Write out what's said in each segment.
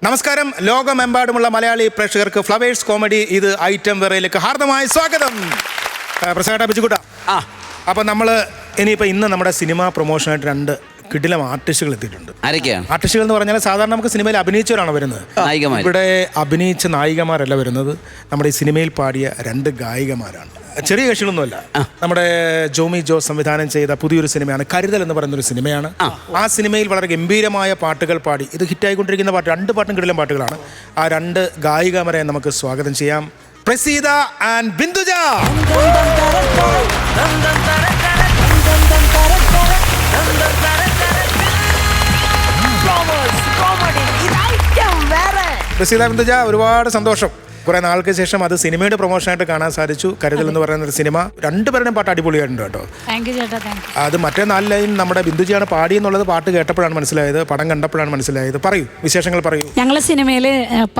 നമസ്കാരം. ലോകമെമ്പാടുമുള്ള മലയാളി പ്രേക്ഷകർക്ക് ഫ്ലവേഴ്സ് കോമഡി ഇത് ഐറ്റം വേറയിലേക്ക് ഹാർദമായ സ്വാഗതം. പ്രസാദ ബിജുകുട്ട, അപ്പം നമ്മൾ ഇനിയിപ്പോൾ ഇന്ന് നമ്മുടെ സിനിമ പ്രൊമോഷനായിട്ട് രണ്ട് കിടിലം ആർട്ടിസ്റ്റുകൾ എത്തിയിട്ടുണ്ട്. ആർട്ടിസ്റ്റുകൾ എന്ന് പറഞ്ഞാൽ സാധാരണ നമുക്ക് സിനിമയിൽ അഭിനയിച്ചവരാണ് വരുന്നത്. ഇവിടെ അഭിനയിച്ച നായികമാരല്ല വരുന്നത്, നമ്മുടെ ഈ സിനിമയിൽ പാടിയ രണ്ട് ഗായികമാരാണ്. ചെറിയ കക്ഷികളൊന്നുമല്ല. നമ്മുടെ ജോമി ജോസ് സംവിധാനം ചെയ്ത പുതിയൊരു സിനിമയാണ് കരുതൽ എന്ന് പറയുന്നൊരു സിനിമയാണ്. ആ സിനിമയിൽ വളരെ ഗംഭീരമായ പാട്ടുകൾ പാടി ഇത് ഹിറ്റായിക്കൊണ്ടിരിക്കുന്ന പാട്ട്, രണ്ട് പാട്ടും കിടിലം പാട്ടുകളാണ്. ആ രണ്ട് ഗായികമാരെ നമുക്ക് സ്വാഗതം ചെയ്യാം. പ്രസീത ആൻഡ് ബിന്ദുജ. പ്രസീത, ബിന്ദുജ, ഒരുപാട് സന്തോഷം. കുറെ നാൾക്ക് ശേഷം അത് സിനിമയുടെ പ്രൊമോഷനായിട്ട് കാണാൻ സാധിച്ചു. കരുതൽ എന്ന് പറയുന്ന ഒരു സിനിമ, രണ്ടുപേരുടെയും പാട്ട് അടിപൊളിയായിട്ടുണ്ട് കേട്ടോ. അത് മറ്റേ 4 ലൈൻ നമ്മുടെ ബിന്ദുജിയാണ് പാടിയെന്നുള്ളത് പാട്ട് കേട്ടപ്പോഴാണ് മനസ്സിലായത്, പടം കണ്ടപ്പോഴാണ് മനസ്സിലായത്. പറയൂ, വിശേഷങ്ങൾ പറയൂ. ഞങ്ങൾ സിനിമയിൽ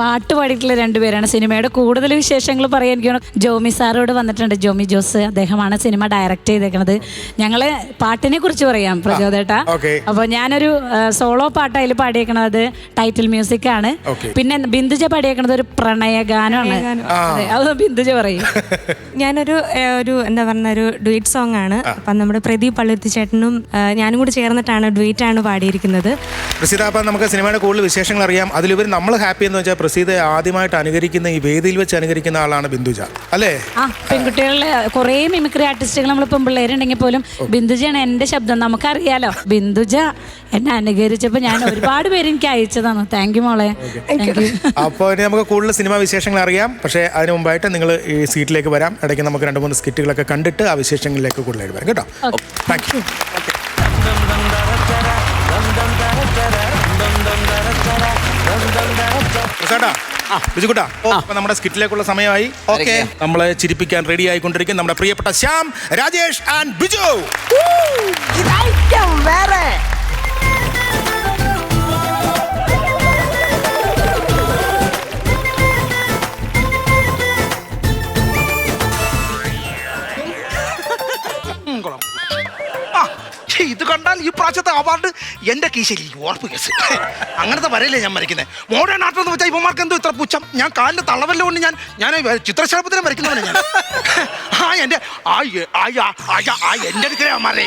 പാട്ട് പാടിയിട്ടുള്ള രണ്ടുപേരാണ്. സിനിമയുടെ കൂടുതൽ വിശേഷങ്ങൾ പറയാൻ എനിക്ക് ജോമി സാറോട് വന്നിട്ടുണ്ട്. ജോമി ജോസ്, അദ്ദേഹമാണ് സിനിമ ഡയറക്റ്റ് ചെയ്തേക്കുന്നത്. ഞങ്ങള് പാട്ടിനെ കുറിച്ച് പറയാം പ്രചോദേട്ടാ. അപ്പൊ ഞാനൊരു സോളോ പാട്ട് അതിൽ പാടിയേക്കണത് ടൈറ്റിൽ മ്യൂസിക് ആണ്. പിന്നെ ബിന്ദുജ പാടിയേക്കണത് ഒരു പ്രണയഗാനം. ബിന്ദുജ പറയും. ഞാനൊരു എന്താ പറഞ്ഞ ഒരു ഡുയിറ്റ് സോങ് ആണ്. അപ്പം നമ്മുടെ പ്രദീപ് പള്ളുരുത്തി ചേട്ടനും ഞാനും കൂടി ചേർന്നിട്ടാണ് ഡുയിറ്റ് ആണ് പാടിയിരിക്കുന്നത്. പ്രസീത, അപ്പം നമുക്ക് സിനിമയുടെ കൂടുതൽ വിശേഷങ്ങൾ അറിയാം. അതിലുപരി നമ്മൾ ഹാപ്പി എന്ന് വെച്ചാൽ പ്രസീത ആദ്യമായിട്ട് അനുകരിക്കുന്ന, ഈ വേദിയിൽ വെച്ച് അനുകരിക്കുന്ന ആളാണ് ബിന്ദുജ, അല്ലേ? പെൺകുട്ടികളിലെ കുറേ മിമിക്രി ആർട്ടിസ്റ്റുകൾ നമ്മളിപ്പം പിള്ളേരുണ്ടെങ്കിൽ പോലും ബിന്ദുജയാണ് എൻ്റെ ശബ്ദം. നമുക്കറിയാലോ, ബിന്ദുജ എന്നെ അനുകരിച്ചപ്പോൾ ഞാൻ ഒരുപാട് പേര് എനിക്ക് അയച്ചതാണ്. താങ്ക് യു മോളെ. അപ്പോൾ ഇനി നമുക്ക് കൂടുതൽ സിനിമ വിശേഷങ്ങൾ അറിയാം. പക്ഷേ അതിന് മുമ്പായിട്ട് നിങ്ങൾ ഈ സീറ്റിലേക്ക് വരാം. ഇടയ്ക്ക് നമുക്ക് 2-3 സ്കിറ്റുകളൊക്കെ കണ്ടിട്ട് ആ വിശേഷങ്ങളിലേക്ക് കൂടുതലായിട്ട് വരാം കേട്ടോ. Thank you. ബിജുകുട്ടാ, അപ്പൊ നമ്മുടെ സ്കിറ്റിലേക്കുള്ള സമയമായി. ഓക്കെ, നമ്മളെ ചിരിപ്പിക്കാൻ റെഡി ആയിക്കൊണ്ടിരിക്കും നമ്മുടെ പ്രിയപ്പെട്ട ശ്യാം, രാജേഷ് ആൻഡ് ബിജു. ഇത് കണ്ടാൽ ഈ പ്രാവശ്യത്തെ അവാർഡ് എന്റെ കീശയിൽ ഉറപ്പ് കേസ്. അങ്ങനത്തെ വരയില്ലേ ഞാൻ വരയ്ക്കുന്നത്. മോഡേൺ ആർട്ട് എന്ന് വെച്ചാൽ ഇവന്മാർക്ക് എന്തോ ഇത്ര പുച്ഛം. ഞാൻ കാലിന്റെ തളവല്ല കൊണ്ട് ഞാൻ ചിത്രശലഭത്തിനെ വരയ്ക്കുന്നവനെ ഞാൻ. എന്റെ അടുക്കലേ അമ്മാരെ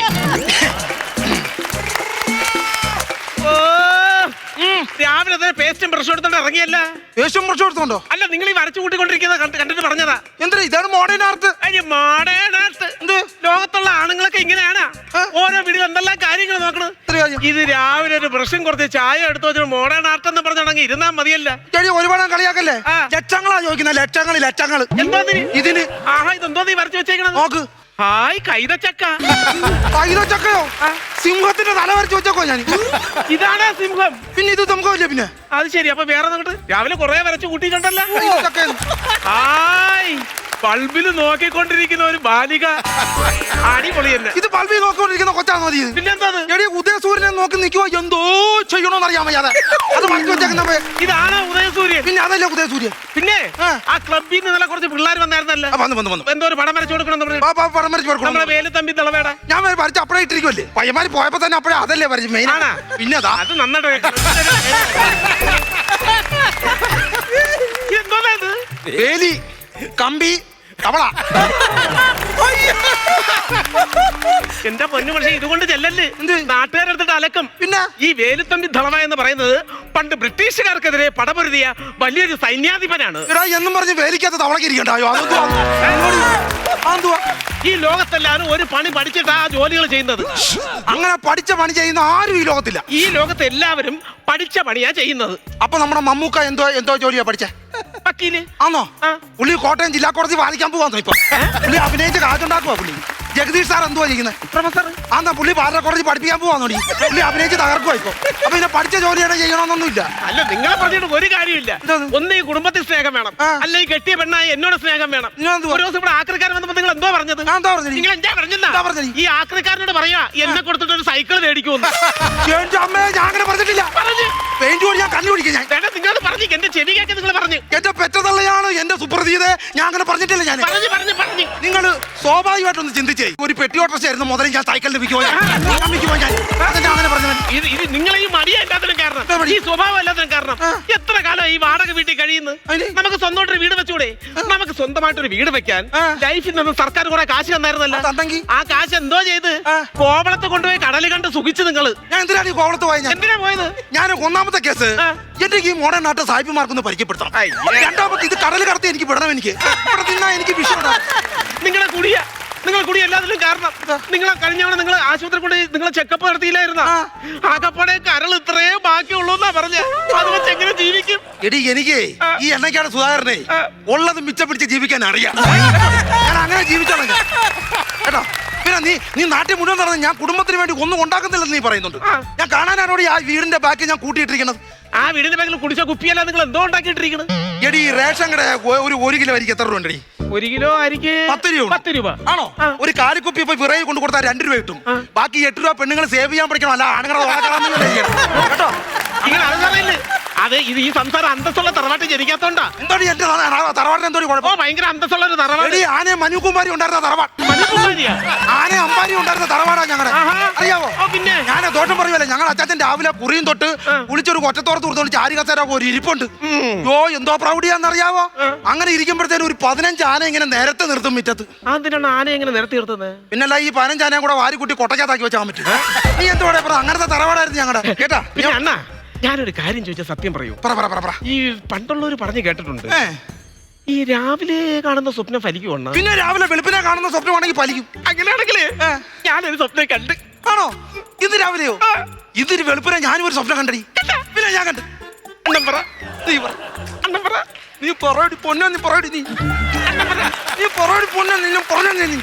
രാവിലെ പേസ്റ്റും ബ്രഷ് എടുത്തോണ്ട് ഇറങ്ങിയല്ല. പേസ്റ്റും ബ്രഷ് എടുത്തോണ്ടോ? അല്ല, നിങ്ങൾ ഈ വരച്ചു കൂട്ടിക്കൊണ്ടിരിക്കുന്നത് കണ്ടിട്ട് പറഞ്ഞതാ. എന്താ ഇതാണ് മോഡേൺ ആർട്ട്? മോഡേൺ ആർട്ട് എന്ത്? ലോകത്തുള്ള ആണുങ്ങളൊക്കെ ഇങ്ങനെയാണ്. ഓരോ വീട്ടിൽ എന്തെല്ലാം കാര്യങ്ങൾ നോക്കണം. ഇത് രാവിലെ ഒരു ബ്രഷും കുറച്ച് ചായ എടുത്തു വെച്ചാൽ മോഡേൺ ആർട്ട് എന്ന് പറഞ്ഞാണെങ്കിൽ ഇരുന്നാ മതിയല്ല. ഒരുപാട് കളിയാക്കല്ലേ? ലക്ഷങ്ങളാ ചോദിക്കുന്ന, ലക്ഷങ്ങൾ. എന്തോ ഇതിന്? ആഹാ, ഇതെന്തോ നീ വരച്ചു വെച്ചേക്കണത്? നോക്ക്. ഹായ്, കൈതച്ചക്ക. കൈതച്ചക്കയോ? സിംഹത്തിന്റെ തല വരച്ചു വെച്ചേക്കോ ഞാൻ. ഇതാണ് സിംഹം. പിന്നെ ഇത് സിംഹമില്ലേ? പിന്നെ അത് ശരി. അപ്പൊ വേറെ നോക്കട്ടെ, രാവിലെ കുറെ വരച്ചു കൂട്ടിയിട്ടുണ്ടല്ലോ. ഹായ്, ബൾബിൽ നോക്കിക്കൊണ്ടിരിക്കുന്ന ഒരു ബാലിക. അടിപൊളി തന്നെ. ഇത് ബൾബിൽ നോക്കിക്കൊണ്ടിരിക്കുന്ന കൊച്ചാണോ? പിന്നെന്താ? ഉദയസൂര്യനെ നോക്കി നിൽക്കുവോ എന്തോ ചെയ്യണോന്ന് അറിയാൻ വയ്യാതെ അത് വരച്ചു വെച്ചേക്കുന്ന. ഇതാണ് ഉദയസൂര്യൻ. പിന്നെ അതല്ലേ ഉദയസൂര്യൻ. പിന്നെ ആ ക്ലബിൽ നിന്ന് നല്ല കുറച്ച് പിള്ളേർ വന്നായിരുന്നല്ലോ. എന്തോ ഒരു പടം വരച്ചു കൊടുക്കണം. നമ്മളെ വേലുത്തമ്പി തിളവേട ഞാൻ വരച്ച് അപ്പഴേ ഇട്ടിരിക്കുമല്ലേ. പയ്യന്മാര് പോയപ്പോ തന്നെ അപ്പഴേ അതല്ലേ വരച്ച് മെയിൻ. പിന്നെ അത് നന്നായിട്ട് എന്തോ വേലി, കമ്പി, കവള. എന്റെ പൊന്നു, പക്ഷേ ഇതുകൊണ്ട് ചെല്ലല്ലേ നാട്ടുകാരെടുത്തിട്ട് അലക്കും. പിന്നെ ഈ വേലുത്തമ്പി ധളവ എന്ന് പറയുന്നത് പണ്ട് ബ്രിട്ടീഷുകാർക്കെതിരെ പടപൊരുതിയ വലിയൊരു സൈന്യാധിപനാണ്. എന്നും പറഞ്ഞ് വേലിക്കകത്ത് തവളക്ക് ഇരിക്കണ്ടായോ? ഈ ലോകത്തെല്ലാരും ഒരു പണി പഠിച്ചിട്ടാ ആ ജോലികൾ ചെയ്യുന്നത്. അങ്ങനെ പഠിച്ച പണി ചെയ്യുന്ന ആരും ഈ ലോകത്തില്ല. ഈ ലോകത്ത് എല്ലാവരും പഠിച്ച പണിയാ ചെയ്യുന്നത്. അപ്പൊ നമ്മുടെ മമ്മൂക്ക എന്തോ ജോലിയാ പഠിച്ചേ? വക്കീല് ആണോ? പുള്ളി കോട്ടയം ജില്ലാ കോടതി വാദിക്കാൻ പോവാന്നോ ഇപ്പൊ? പുള്ളി അഭിനയിച്ച് കാറ്റുണ്ടാക്കുവാ. പുള്ളി ജഗദീഷ് സാർ എന്തുവാ ചെയ്യുന്നത്? പ്രൊഫസർ. ആന്നാ പുള്ളി പാല കോടതി പഠിപ്പിക്കാൻ പോവാന്നോടി. പുള്ളി അഭിനയിച്ച് തകർക്കുവാ ഇപ്പൊ. അപ്പൊ പിന്നെ പഠിച്ച ജോലിയാണ് ചെയ്യണമെന്നൊന്നുമില്ല. അല്ല, നിങ്ങളെ പറഞ്ഞിട്ട് ഒരു കാര്യമില്ല. ഒന്ന് ഈ കുടുംബത്തിൽ സ്നേഹം വേണം, അല്ലെങ്കിൽ കെട്ടിയ പെണ്ണായി എന്നോട് സ്നേഹം വേണം. ഒരു ദിവസം ഇവിടെ ആക്രിക്കാരൻ വന്നപ്പോ നിങ്ങൾ എന്തോ പറഞ്ഞത്? നിങ്ങൾ എന്താ പറഞ്ഞത്? ഈ ആക്രിക്കാരനോട് പറയാ എന്നെ കൊടുത്തിട്ട് ഒരു സൈക്കിൾ മേടിക്കുമെന്ന്. ഞാൻ അങ്ങനെ പറഞ്ഞിട്ടില്ല. പെയിന്റ് ഞാൻ കണ്ടുപിടിക്കും. നിങ്ങൾ പറഞ്ഞു, എന്റെ ചെവി കേൾക്കാൻ നിങ്ങൾ പറഞ്ഞു. എന്റെ പെറ്റതള്ളയാണ് എന്റെ സുപ്രതീതെ. ഞാൻ അങ്ങനെ പറഞ്ഞിട്ടില്ല. ഞാൻ നിങ്ങൾ സ്വാഭാവികമായിട്ടൊന്ന് ചിന്തിച്ച് എനിക്ക് ഒരു പെട്ടി ഓട്ടർച്ചായിരുന്നു മുതൽ ഞാൻ സൈക്കിളിന് വിൽക്കുമോ അങ്ങനെ പറഞ്ഞവൻ. ഇത് നിങ്ങളെ ഈ മടിയ എല്ലാത്തിനും കാരണം, ഈ സ്വഭാവം എല്ലാത്തിനും കാരണം. എത്ര കാലം ഈ വാടക വീട്ടിൽ കഴിയുന്നു? നമുക്ക് സ്വന്തമായിട്ടൊരു വീട് വെച്ചൂടെ? നമുക്ക് സ്വന്തമായിട്ടൊരു വീട് വെക്കാൻ ലൈഫിൽ നിന്ന് സർക്കാർ കുറെ കാശ് തന്നായിരുന്നല്ലോ. ആ കാശ് എന്തോ ചെയ്ത് കോവളത്ത് കൊണ്ടുപോയി കടല് കണ്ട് സുഖിച്ചു നിങ്ങള്. ഞാൻ എന്തിനാണ് ഈ കോവളത്ത് പോയത്? എന്തിനാ പോയത്? ഞാൻ ഒന്നാമത്തെ കേസ് എന്റെ ഈ മോഡേൺ നാട്ട് സാഹിബിമാർക്കൊന്ന് പരിചയപ്പെടുത്തണം. രണ്ടാമത്തെ ഇത് കടൽ കടത്തി എനിക്ക് വിടണം. എനിക്ക് ഇവിടെ നിന്നാ എനിക്ക് വിഷയം. നിങ്ങളെ കുടി എല്ലാത്തിലും കാരണം. നിങ്ങളെ കഴിഞ്ഞവണ നിങ്ങൾ ആശുപത്രി കൊണ്ട് നിങ്ങളെ ചെക്കപ്പ് നടത്തിയില്ലായിരുന്ന ആകപ്പാടെ കരൾ ഇത്രേ ബാക്കിയുള്ളൂ എന്നാ പറഞ്ഞ. അത് വെച്ച് എങ്ങനെ ജീവിക്കും? എടി എനിക്ക് ഈ എണ്ണയ്ക്കാണ് സുധാകരനെ ഉള്ളത് മിച്ചം പിടിച്ച് ജീവിക്കാൻ അറിയാം. ഞാൻ അങ്ങനെ ജീവിച്ചോളാം കേട്ടോ. പിന്നെ നീ നാട്ടിൽ മുഴുവൻ നടന്ന് ഞാൻ കുടുംബത്തിന് വേണ്ടി ഒന്നും ഉണ്ടാക്കുന്നില്ലെന്ന് നീ പറയുന്നുണ്ട്. ഞാൻ കാണാനാണോടി ആ വീടിന്റെ ബാക്കി ഞാൻ കൂട്ടിയിട്ടിരിക്കുന്നത്. ആ വീടിന്റെ ബാക്കിൽ കുടിച്ച കുപ്പിയല്ല നിങ്ങൾ എന്തോ ഉണ്ടാക്കിയിട്ടിരിക്കുന്നത്. എടി റേഷൻ കട ഒരു കിലോ അരിക്ക് എത്ര രൂപ ഉണ്ടടി? 1 കിലോ അരിക്ക് 10 രൂപ. ആണോ? ഒരു കാലിക്കുപ്പി ഇപ്പൊ വിറയിൽ കൊണ്ട് കൊടുത്താൽ 2 രൂപ കിട്ടും. ബാക്കി 8 രൂപ പെണ്ണുങ്ങൾ സേവ് ചെയ്യാൻ പഠിക്കണം. അല്ല ആണുങ്ങളെ കേട്ടോ. നിങ്ങൾ അത് പറയില്ലേ? അത് ഇത് ഈ സംസാരം അന്തസ്സുള്ള തറവാട്ടിൽ ജനിക്കാത്തോണ്ടാ. എന്തോടി എന്റെ തറവാട്ടിന് എന്തോ കുഴപ്പം? ഭയങ്കര അന്തസ്സുള്ള ഒരു തറവാട്. ആനെ മനുകുമാരി ഉണ്ടായിരുന്ന തറവാട്, ആനെ അമ്പാരി ഉണ്ടായിരുന്ന തറവാടാ ഞങ്ങളുടെ. അറിയാവോ? പിന്നെ ഞാൻ ദോഷം പറയുമല്ലേ, ഞങ്ങൾ അച്ചാച്ചൻ രാവിലെ കുറിയും തൊട്ട് കുളിച്ചൊരു കൊറ്റത്തോർത്ത് കൊടുത്തോണ്ട് ചാരി കസേര ഒരു ഇരിപ്പുണ്ട്. എന്തോ പ്രൗഢിയാന്നറിയാവോ? അങ്ങനെ ഇരിക്കുമ്പോഴത്തേനും ഒരു 15 ആന ഇങ്ങനെ നേരത്തെ നിർത്തും മുറ്റത്ത്. അതിനാണ് ആന എങ്ങനെ നിരത്തി നിർത്തുന്നത്? പിന്നല്ല ഈ 15 ആനയും കൂടെ വാരിക്കുട്ടി കൊട്ടക്കകത്താക്കി വെച്ചാൽ പറ്റും. നീ എന്തോ അങ്ങനത്തെ തറവാടായിരുന്നു ഞങ്ങളുടെ. കേട്ടാ പിന്നെ അണ്ണാ, ഞാനൊരു കാര്യം ചോദിച്ചാൽ സത്യം പറയൂ. ഈ പണ്ടുള്ളവർ പറഞ്ഞു കേട്ടിട്ടുണ്ട്, ഈ രാവിലെ കാണുന്ന സ്വപ്നം ഫലിക്കുവണ്ണ. പിന്നെ രാവിലെ വെളുപ്പിനെ കാണുന്ന സ്വപ്നമാണെങ്കിൽ ഫലിക്കും. അങ്ങനെയാണെങ്കിലേ ഞാനൊരു സ്വപ്നം കണ്ട്. ആണോ? ഇത് രാവിലെയോ? ഇതൊരു വെളുപ്പിനെ ഞാനും ഒരു സ്വപ്നം കണ്ടടി. പിന്നെ ഞാൻ കണ്ട്. അണ്ണൻ പറ, നീ പറ. അണ്ണൻ പറ. നീ പറയടി പൊന്നോ, നീ പറയടി. നീ പറയടി പൊന്നോ, നിന്നും പറഞ്ഞോ നീ.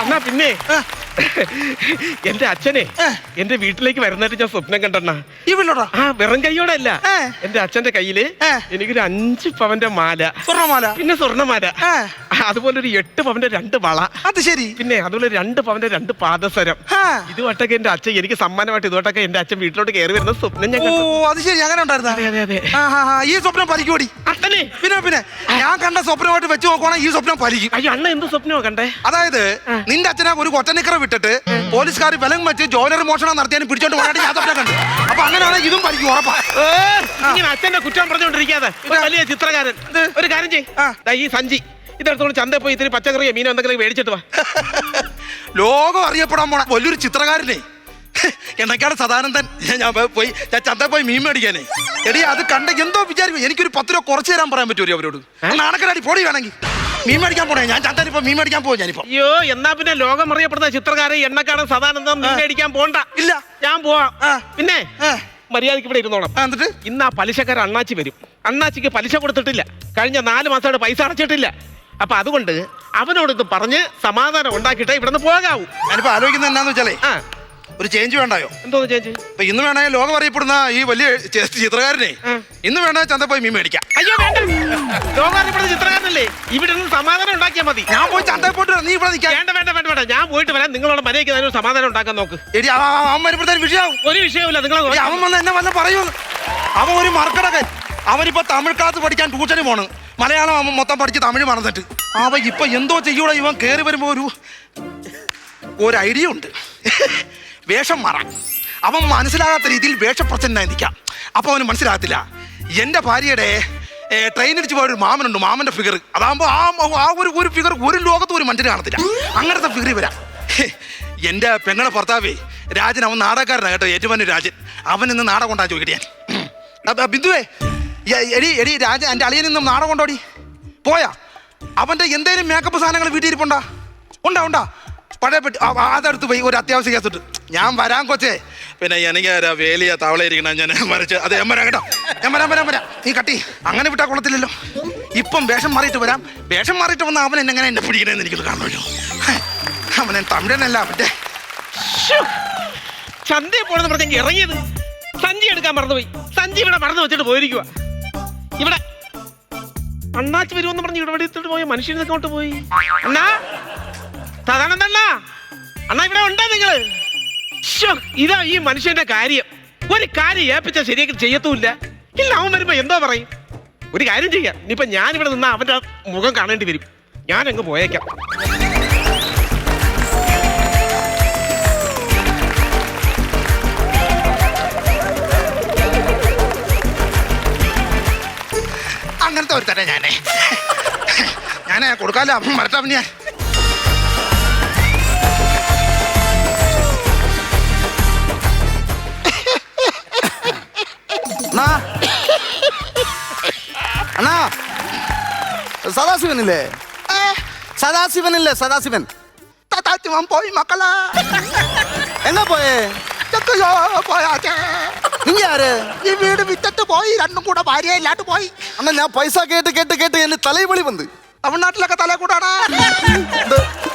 അണ്ണാ പിന്നെ എന്റെ അച്ഛനെ എന്റെ വീട്ടിലേക്ക് വരുന്നതായിട്ട് ഞാൻ സ്വപ്നം കണ്ടെണ്ണ. ആ വെറും കൈയോടെ അല്ല, എന്റെ അച്ഛന്റെ കയ്യില് എനിക്കൊരു 5 പവന്റെ മാല, സ്വർണ്ണമാല, പിന്നെ സ്വർണ്ണമാല, അതുപോലെ ഒരു 8 പവന്റെ 2 വള. അത് ശരി. പിന്നെ അതുപോലെ 2 പവന്റെ 2 പാദസരം. ഇതുവട്ടൊക്കെ എന്റെ അച്ഛൻ എനിക്ക് സമ്മാനമായിട്ട് ഇതുവട്ടൊക്കെ എന്റെ അച്ഛൻ വീട്ടിലോട്ട് കയറി വരുന്ന സ്വപ്നം ഞാൻ കണ്ടു. അത് ശരി, അങ്ങനെ ഉണ്ടായിരുന്ന. അതെ അതെ. ഈ സ്വപ്നം പരിക്കൂടി. അത്തനെ പിന്നെ ഞാൻ കണ്ട സ്വപ്നമായിട്ട് വെച്ച് നോക്കുവാണെങ്കിൽ ഈ സ്വപ്നം പരിക്കും. അയ്യോ അണ്ണ എന്ത് സ്വപ്നമോ കണ്ടേ? അതായത് നിന്റെ അച്ഛനെ ഒരു കൊറ്റനിക്കറ വിട്ടിട്ട് പോലീസുകാർ വിലം വെച്ച് ജ്വല്ലറി മോഷണം നടത്തിയാലും പിടിച്ചോണ്ട് പോകാനായിട്ട് ഞാൻ സ്വപ്നം കണ്ടു. അപ്പൊ അങ്ങനെയാണെങ്കിൽ ഇതും പരിക്കും ഉറപ്പാ. ഇങ്ങനെ അച്ഛന്റെ കുറ്റം പറഞ്ഞുകൊണ്ടിരിക്കാതെ വലിയ ചിത്രകാരൻ ഒരു കാര്യം ചെയ്യ്. ഈ സഞ്ചി ഇതെടുത്തോണ്ട് ചന്തയിൽ പോയി ഇത്തിരി പച്ചക്കറിയോ മീനോ എന്തെങ്കിലും മേടിച്ചിട്ട് വാ. ലോകം അറിയപ്പെടാൻ പോണ വലിയൊരു ചിത്രകാരനെ എന്നൊക്കെയാണ് സദാനന്ദൻ. ഞാൻ ചന്തയിൽ പോയി മീൻ മേടിക്കാനേ. എടി അത് കണ്ട എന്തോ വിചാരിക്കും. എനിക്കൊരു 10 രൂപ കുറച്ച് തരാൻ പറയാൻ പറ്റുമോ അവരോട്? നാണക്കരാടി പൊടി വേണമെങ്കിൽ മീൻ മേടിക്കാൻ പോണേ. ഞാൻ ചന്തയിൽ ഇപ്പൊ മീൻ മേടിക്കാൻ പോകും ഞാനിപ്പോ. അയ്യോ എന്നാ പിന്നെ ലോകം അറിയപ്പെടുന്ന ചിത്രകാരൻ എണ്ണക്കാരൻ സദാനന്ദൻ മീൻ മേടിക്കാൻ പോണ്ട. ഇല്ല, ഞാൻ പോവാം. പിന്നെ മര്യാദയ്ക്ക് ഇവിടെ ഇരുന്നോണം. എന്നിട്ട് ഇന്ന് ആ പലിശക്കാരൻ അണ്ണാച്ചി വരും. അണ്ണാച്ചിക്ക് പലിശ കൊടുത്തിട്ടില്ല. കഴിഞ്ഞ 4 മാസമായിട്ട് പൈസ അടച്ചിട്ടില്ല. അപ്പൊ അതുകൊണ്ട് അവനോടൊന്ന് പറഞ്ഞ് സമാധാനം ഉണ്ടാക്കിയിട്ടേ ഇവിടെ നിന്ന് പോകാവൂ. ഞാനിപ്പോ ആലോചിക്കുന്നത് എന്താന്ന് വെച്ചാലേ, ഒരു ചേഞ്ച് വേണ്ടായോ? എന്തോന്ന് ചേഞ്ച്? ഇപ്പൊ ഇന്ന് വേണേ ലോകം അറിയപ്പെടുന്ന ഈ വലിയ ചിത്രകാരനെ ഇന്ന് വേണേ ചന്ത പോയി മീൻ മേടിക്കാം. അയ്യോ വേണ്ട, ലോകം അറിയപ്പെടുന്ന ചിത്രകാരനല്ലേ, ഇവിടെ നിന്ന് സമാധാനം ഉണ്ടാക്കിയാൽ മതി. ഞാൻ പോയി ചന്തയിൽ പോയിട്ട് നീ ഇവിടെ നിൽക്കാം. വേണ്ട വേണ്ട വേണ്ട വേണ്ട, ഞാൻ പോയിട്ട് വരാം. നിങ്ങളോട് മര്യാദയ്ക്ക് ഒരു സമാധാനം ഉണ്ടാക്കാൻ നോക്ക്. അവൻ വരുമ്പോഴത്തേനും വിഷയാവും. ഒരു വിഷയമില്ല. നിങ്ങൾ അവൻ വന്ന് എന്നെ വല്ല പറയുമെന്ന്. അവൻ ഒരു മറക്കടകൻ. അവനിപ്പോ തമിഴ് ക്ലാസ് പഠിക്കാൻ ട്യൂഷന് പോണ്. മലയാളം അവൻ മൊത്തം പഠിച്ച് തമിഴ് മറന്നിട്ട് അവൻ ഇപ്പൊ എന്തോ ചെയ്യൂടെ. ഇവൻ കയറി വരുമ്പോ ഒരു ഐഡിയ ഉണ്ട്. വേഷം മാറാം. അവൻ മനസ്സിലാകാത്ത രീതിയിൽ വേഷപ്രച്ഛന്നായി നിൽക്കാം. അപ്പൊ അവന് മനസ്സിലാകത്തില്ല. എന്റെ ഭാര്യയുടെ ട്രെയിനിടിച്ച് പോയൊരു മാമനുണ്ട്. മാമന്റെ ഫിഗർ അതാകുമ്പോ ആ ഒരു ഫിഗർ ഒരു ലോകത്തും ഒരു മനുഷ്യന് കാണത്തില്ല. അങ്ങനത്തെ ഫിഗർ വരാം. എന്റെ പെങ്ങളുടെ ഭർത്താവേ രാജൻ, അവൻ നാടകക്കാരനാണ് കേട്ടോ, ഏറ്റുമാനൂർ രാജൻ. അവൻ ഇന്ന് നാടകം കൊണ്ടാ ചോദിക്കട്ടെ. ഞാൻ ബിന്ദുവേ, എടി രാജൻ എൻ്റെ അളിയൻ നിന്നും നാടകം കൊണ്ടോടി പോയാ? അവന്റെ എന്തേലും മേക്കപ്പ് സാധനങ്ങൾ വീട്ടിൽ ഇരിപ്പുണ്ടാ? ഉണ്ടാ പഴയ പെട്ടി അതെടുത്ത് പോയി. ഒരു അത്യാവശ്യ കേസിട്ട് ഞാൻ വരാൻ കൊച്ചേ. പിന്നെ എനിക്ക് വേലിയ തവളയിരിക്കണം. ഞാൻ മറിച്ച് അത് ഞാൻ വരാം കേട്ടോ. ഞാൻ വരാം. നീ കട്ടി അങ്ങനെ വിട്ടാ കൊള്ളത്തില്ലല്ലോ. ഇപ്പം വേഷം മാറിയിട്ട് വരാം. വേഷം മാറിയിട്ട് വന്ന അവൻ എങ്ങനെ എന്നെ പിടിക്കണമെന്ന് എനിക്കത് കാണുമല്ലോ. അവൻ തമിഴനല്ല മറ്റേ ചന്തയിൽ പോണെന്ന് പറഞ്ഞെങ്കിൽ ഇറങ്ങിയത്. സഞ്ചി എടുക്കാൻ മറന്നുപോയി. സഞ്ചി ഇവിടെ മറന്നു വെച്ചിട്ട് പോയിരിക്കുക. ഇവിടെ അണ്ണാച്ചി വരുമെന്ന് പറഞ്ഞ് ഇവിടെ എടുത്തിട്ട് പോയ മനുഷ്യനെ കൊണ്ട് പോയി. അണ്ണാ സദാനന്ദണ്ണ, അണ്ണാ ഇവിടെ ഉണ്ടാ നിങ്ങള്? ഇതാ ഈ മനുഷ്യന്റെ കാര്യം. ഒരു കാര്യം ഏൽപ്പിച്ചാൽ ശരിയാക്കി ചെയ്യത്തുമില്ല. ഇല്ല, അവൻ വരുമ്പോ എന്തോ പറയും. ഒരു കാര്യം ചെയ്യാം, ഇനിയിപ്പൊ ഞാൻ ഇവിടെ നിന്നാ അവന്റെ മുഖം കാണേണ്ടി വരും. ഞാൻ അങ്ങ് പോയേക്കാം. അങ്ങനത്തെ ഒരു തന്നെ ഞാനേ കൊടുക്കാല്ല മരട്ടാ പിന്നെ. അണ്ണാ സദാശിവനില്ലേ? സദാശിവൻ താത്താച്ചുവൻ പോയി മക്കളെ. എങ്ങാ പോയേ? നീ ആര്? ഈ വീട് വിറ്റിട്ട് പോയി, രണ്ടും കൂടെ ഭാര്യ ഇല്ലാട്ട് പോയി. അണ്ണാ ഞാൻ പൈസ കേട്ട് കേട്ട് കേട്ട് എന്റെ തലയിൽ വിളി വന്ന്. തമിഴ്നാട്ടിലൊക്കെ തല കൂടാടാ.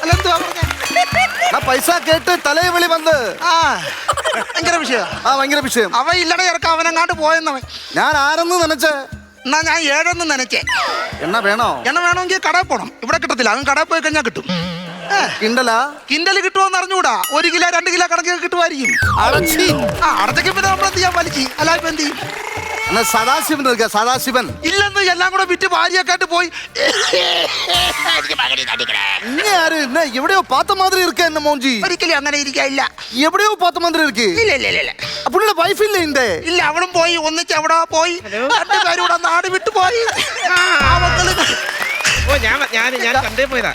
അല്ലെന്തുവാ പറഞ്ഞേ? ആ പൈസ കേട്ട് തലയിൽ വിളി വന്ന്. ഭയങ്കര വിഷയം. ഭയങ്കര വിഷയം. അവ ഇല്ലട ഇറക്ക അവനെങ്ങാണ്ട് പോയെന്നവൻ. ഞാൻ ആരെന്ന് നനച്ചേ? എന്നാ ഞാൻ 7 നനച്ചേ. എണ്ണ വേണോ? എണ്ണ വേണമെങ്കിൽ കടയിൽ പോണം. ഇവിടെ കിട്ടത്തില്ല. അവൻ കടയിൽ പോയി കഴിഞ്ഞാൽ കിട്ടും. കിണ്ടലാ? കിണ്ടല് കിട്ടുമോന്ന് അറിഞ്ഞൂടാ. 1 കിലോ 2 കിലോ കണക്കിൽ കിട്ടുമായിരിക്കും. അടച്ചൊക്കെ പിന്നെ നമ്മളെന്ത് ചെയ്യാൻ വലിച്ചു അല്ല ഇപ്പൊ എന്ത് ചെയ്യും? സദാശിവൻ എടുക്ക. സദാശിവൻ ഇല്ലെന്ന് എല്ലാം കൂടെ വിറ്റ് ഭാര്യയൊക്കെ ആയിട്ട് പോയി. എവിടെയോ പാത്ത മാതിരി ഇരിക്ക എന്നെ മോഞ്ചി. ഒരിക്കലും അങ്ങനെ ഇരിക്കില്ല. എവിടെയോ പാത്ത മാതിരി ഇരിക്കേ. ഇല്ല പുള്ളിയുടെ വൈഫില്ലേ ഇന്റെ? ഇല്ല, അവളും പോയി. ഒന്നിച്ച് അവിടെ പോയി. 2 പേരും കൂടെ നാട് വിട്ടു പോയി. ഞാൻ ചന്തയിൽ പോയതാ.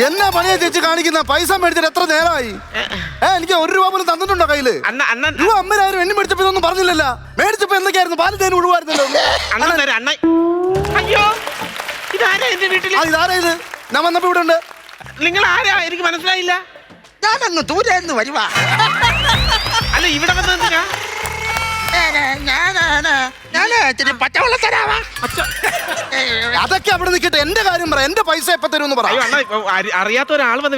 എന്നാ പണിയാ ചേച്ചി കാണിക്കുന്ന? പൈസ മേടിച്ചിട്ട് എത്ര നേരമായി? എനിക്ക് 1 രൂപ പോലും തന്നിട്ടുണ്ടോ കയ്യില്? രൂപ 50,000 എണ്ണി മേടിച്ചപ്പോ ഇതൊന്നും പറഞ്ഞില്ലല്ലോ. മേടിച്ചപ്പോ എന്തൊക്കെയായിരുന്നു? പാല് തേനും ഒഴിവായിരുന്നല്ലോ. അയ്യോ, ഇതാരാ എന്റെ വീട്ടില്? ഇതാരാ ഇത്? ഞാൻ വന്നപ്പോ ഇവിടെ ഉണ്ട്. നിങ്ങൾ ആരാ? എനിക്ക് മനസ്സിലായില്ല. ഞാനങ്ങ് ദൂരെ നിന്ന് വരുവാ. അല്ല, ഇവിടെ വന്നത് എന്തിനാ? ഞാന് ഇത്തിരി പച്ചവെള്ളം തരാവാ. അതൊക്കെ അവിടെ നിൽക്കട്ടെ. എന്റെ കാര്യം പറ. എന്റെ പൈസ എപ്പോ തരുമെന്ന് പറ. അറിയാത്ത ഒരാൾ വന്ന്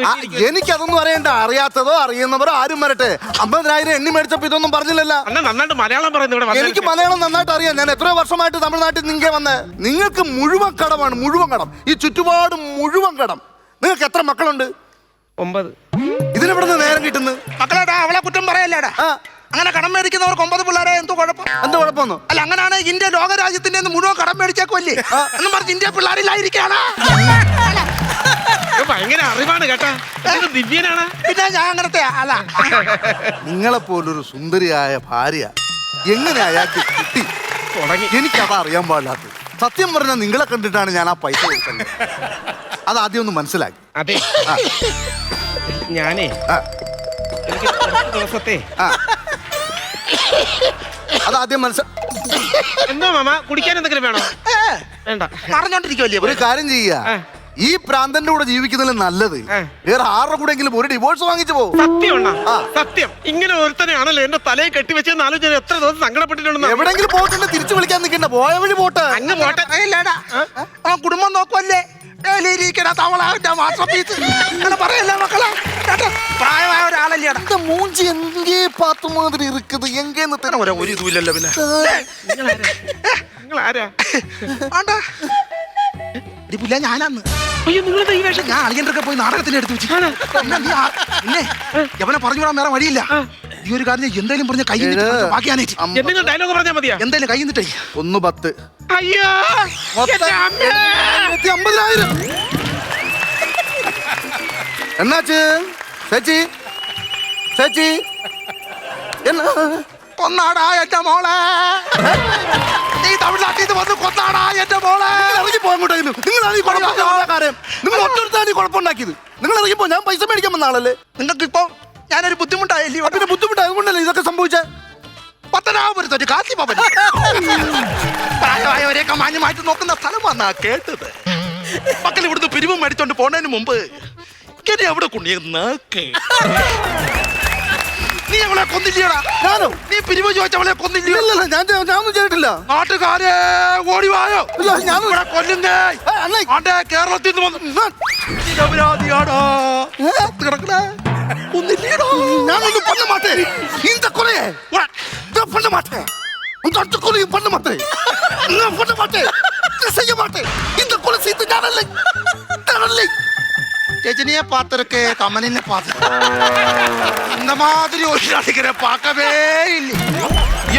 എനിക്കതൊന്നും അറിയണ്ട. അറിയാത്തതോ അറിയുന്നവരോ ആരും വരട്ടെ. 50,000 എണ്ണി മേടിച്ചപ്പോ ഇതൊന്നും പറഞ്ഞില്ലല്ലോ. നന്നായിട്ട് മലയാളം പറയുന്നു ഇവിടെ. എനിക്ക് മലയാളം നന്നായിട്ട് അറിയാം. ഞാൻ എത്രയോ വർഷമായിട്ട് തമിഴ്നാട്ടിൽ നിങ്ങ വന്ന്. നിങ്ങൾക്ക് മുഴുവൻ കടമാണ്. മുഴുവൻ കടം. ഈ ചുറ്റുപാട് മുഴുവൻ കടം. നിങ്ങൾക്ക് എത്ര മക്കളുണ്ട്? 9. ഇതിനെവിടെ നിന്ന് നേരം കിട്ടുന്നു? മക്കളേടാ, അവളെ കുറ്റം പറയല്ലേടാ. അങ്ങനെ കടം മേടിക്കുന്നവർക്ക് 9 പിള്ളേരെ എന്തോ കുഴപ്പം? എന്താ കുഴപ്പമൊന്നും? അല്ല, അങ്ങനെയാണ് ഇന്ത്യ ലോകരാജ്യത്തിന്റെ മുഴുവൻ കടം മേടിച്ചേക്കുമല്ലേ എന്നും പറഞ്ഞ് ഇന്ത്യ പിള്ളേരില്ലായിരിക്കാണ്. ഭയങ്കര അറിവാണ് കേട്ടാ. ദിവ്യനാണ്. പിന്നെ ഞാൻ അങ്ങനത്തെ അല്ല. നിങ്ങളെപ്പോലൊരു സുന്ദരിയായ ഭാര്യ എങ്ങനെ അയാൾക്ക് കിട്ടി? എനിക്കത് അറിയാൻ പാടില്ലാത്ത. സത്യം പറഞ്ഞാൽ നിങ്ങളെ കണ്ടിട്ടാണ് ഞാൻ ആ പൈസ കൊടുക്കുന്നത്. അത് ആദ്യം ഒന്ന് മനസ്സിലാക്കി. അതെ, ഞാനേ എനിക്ക് ദിവസത്തെ അതാദ്യം എന്തോ മാമ, കുടിക്കാൻ എന്തെങ്കിലും വേണോ? വേണ്ട, പറഞ്ഞോണ്ടിരിക്കുവല്ലേ. ഒരു കാര്യം ചെയ്യുക. ഈ പ്രാന്തന്റെ കൂടെ ജീവിക്കുന്നതിൽ നല്ലത് വേറെ 6 കൂടെങ്കിലും ഒരു ഡിവോഴ്സ് വാങ്ങിച്ചു പോകും. സത്യം. ഇങ്ങനെ ഒരുത്തനെയാണല്ലോ എന്റെ തലയിൽ കെട്ടിവെച്ചെന്ന് ആലോചിച്ച് എത്ര ദിവസം സങ്കടപ്പെട്ടിട്ടുണ്ടെന്ന്. എവിടെങ്കിലും പോയിട്ടുണ്ട് തിരിച്ചു വിളിക്കാൻ നിൽക്കണ്ട. പോയ വഴി പോട്ടെ. അങ്ങ് പോട്ടെ. ആ കുടുംബം നോക്കുവല്ലേ. പറയല്ലേ മക്കളെ, പ്രായമായ ഒരാളല്ലേ മൂഞ്ചി എങ്കേ പാത്തു മാതിരി ഇരിക്കുന്നത്. എങ്കേന്ന് തന്നെ ഒരു ഇതുമില്ലല്ലോ. പിന്നെ ഞാനന്ന് ഞാൻ അളിയൻ്റെ പോയി നാടകത്തിന് എടുത്തു വെച്ചു. പിന്നെ എവനെ പറഞ്ഞു വിടാൻ വേറെ വഴിയില്ല. ഈ ഒരു കാര്യം എന്തായാലും പറഞ്ഞ കൈ ബാക്കിയാനേറ്റ് ഡയലോഗ് പറഞ്ഞാൽ മതിയാ. എന്തായാലും കൈ നിട്ടേ 110. അയ്യോ, 50,000. എന്നാച്ച് ചേച്ചി? ചേച്ചി കൊന്നാടാ എന്റെ മോളെ. നീ തമിഴ്നാട്ടിൽ നിന്ന് വന്ന് കൊന്നാടാ എന്റെ മോളെ. ഇറങ്ങി പോകാൻ. നിങ്ങളാണ് ഈ കുഴപ്പക്കാരൻ. നിങ്ങൾ ഒറ്റടുത്താണ് ഈ കുഴപ്പമുണ്ടാക്കിയത്. നിങ്ങൾ ഇറങ്ങിപ്പോ. ഞാൻ പൈസ മേടിക്കാൻ വന്ന ആളല്ലേ. നിങ്ങൾക്ക് ഇപ്പൊ ഞാനൊരു ബുദ്ധിമുട്ടായില്ലേ? പിന്നെ ബുദ്ധിമുട്ടായതുകൊണ്ടല്ലേ ഇതൊക്കെ സംഭവിച്ചേ. പത്തനാപുരത്തൊരു കാശിപ്പൻ പ്രായമായവരെയൊക്കെ മാന്യമായിട്ട് നോക്കുന്ന സ്ഥലം വന്നാ കേട്ടത്. മക്കൾ ഇവിടുന്ന് പിരിവ് മേടിച്ചോണ്ട് പോണതിന് മുമ്പ് എന്നെ എവിടെ കൊണ്ടിരുന്നാക്ക്. നീ അവളെ കൊന്നില്ലടാ. ഞാനോ? നീ പിരിവ് ചോദിച്ചവളെ കൊന്നില്ല. ഞാനൊന്നും ചെയ്തിട്ടില്ല. നാട്ടുകാരെ ഓടിവായോ, ഞാൻ ഇവിടെ കൊല്ലുന്നേ. കേരളത്തിൽ നിന്ന് വന്നു നിരപരാധിയാടാ. കിടക്കണേ ഒന്നില്ലടാ. ഞാനൊന്നും பண்ண மாட்டேன். இந்த கொலையை நான் பண்ண மாட்டேன். உங்க அடுத்த கொலையும் பண்ண மாட்டேன். நான் பண்ண மாட்டேன். செய்ய மாட்டேன். இந்த கொலை செய்து நான் இல்லை. രജനിയെ പാത്തിരക്കെ കമലിനെ പാത്തിര இந்த மாதிரி ஒரு நடிகரை பார்க்கவே இல்லை.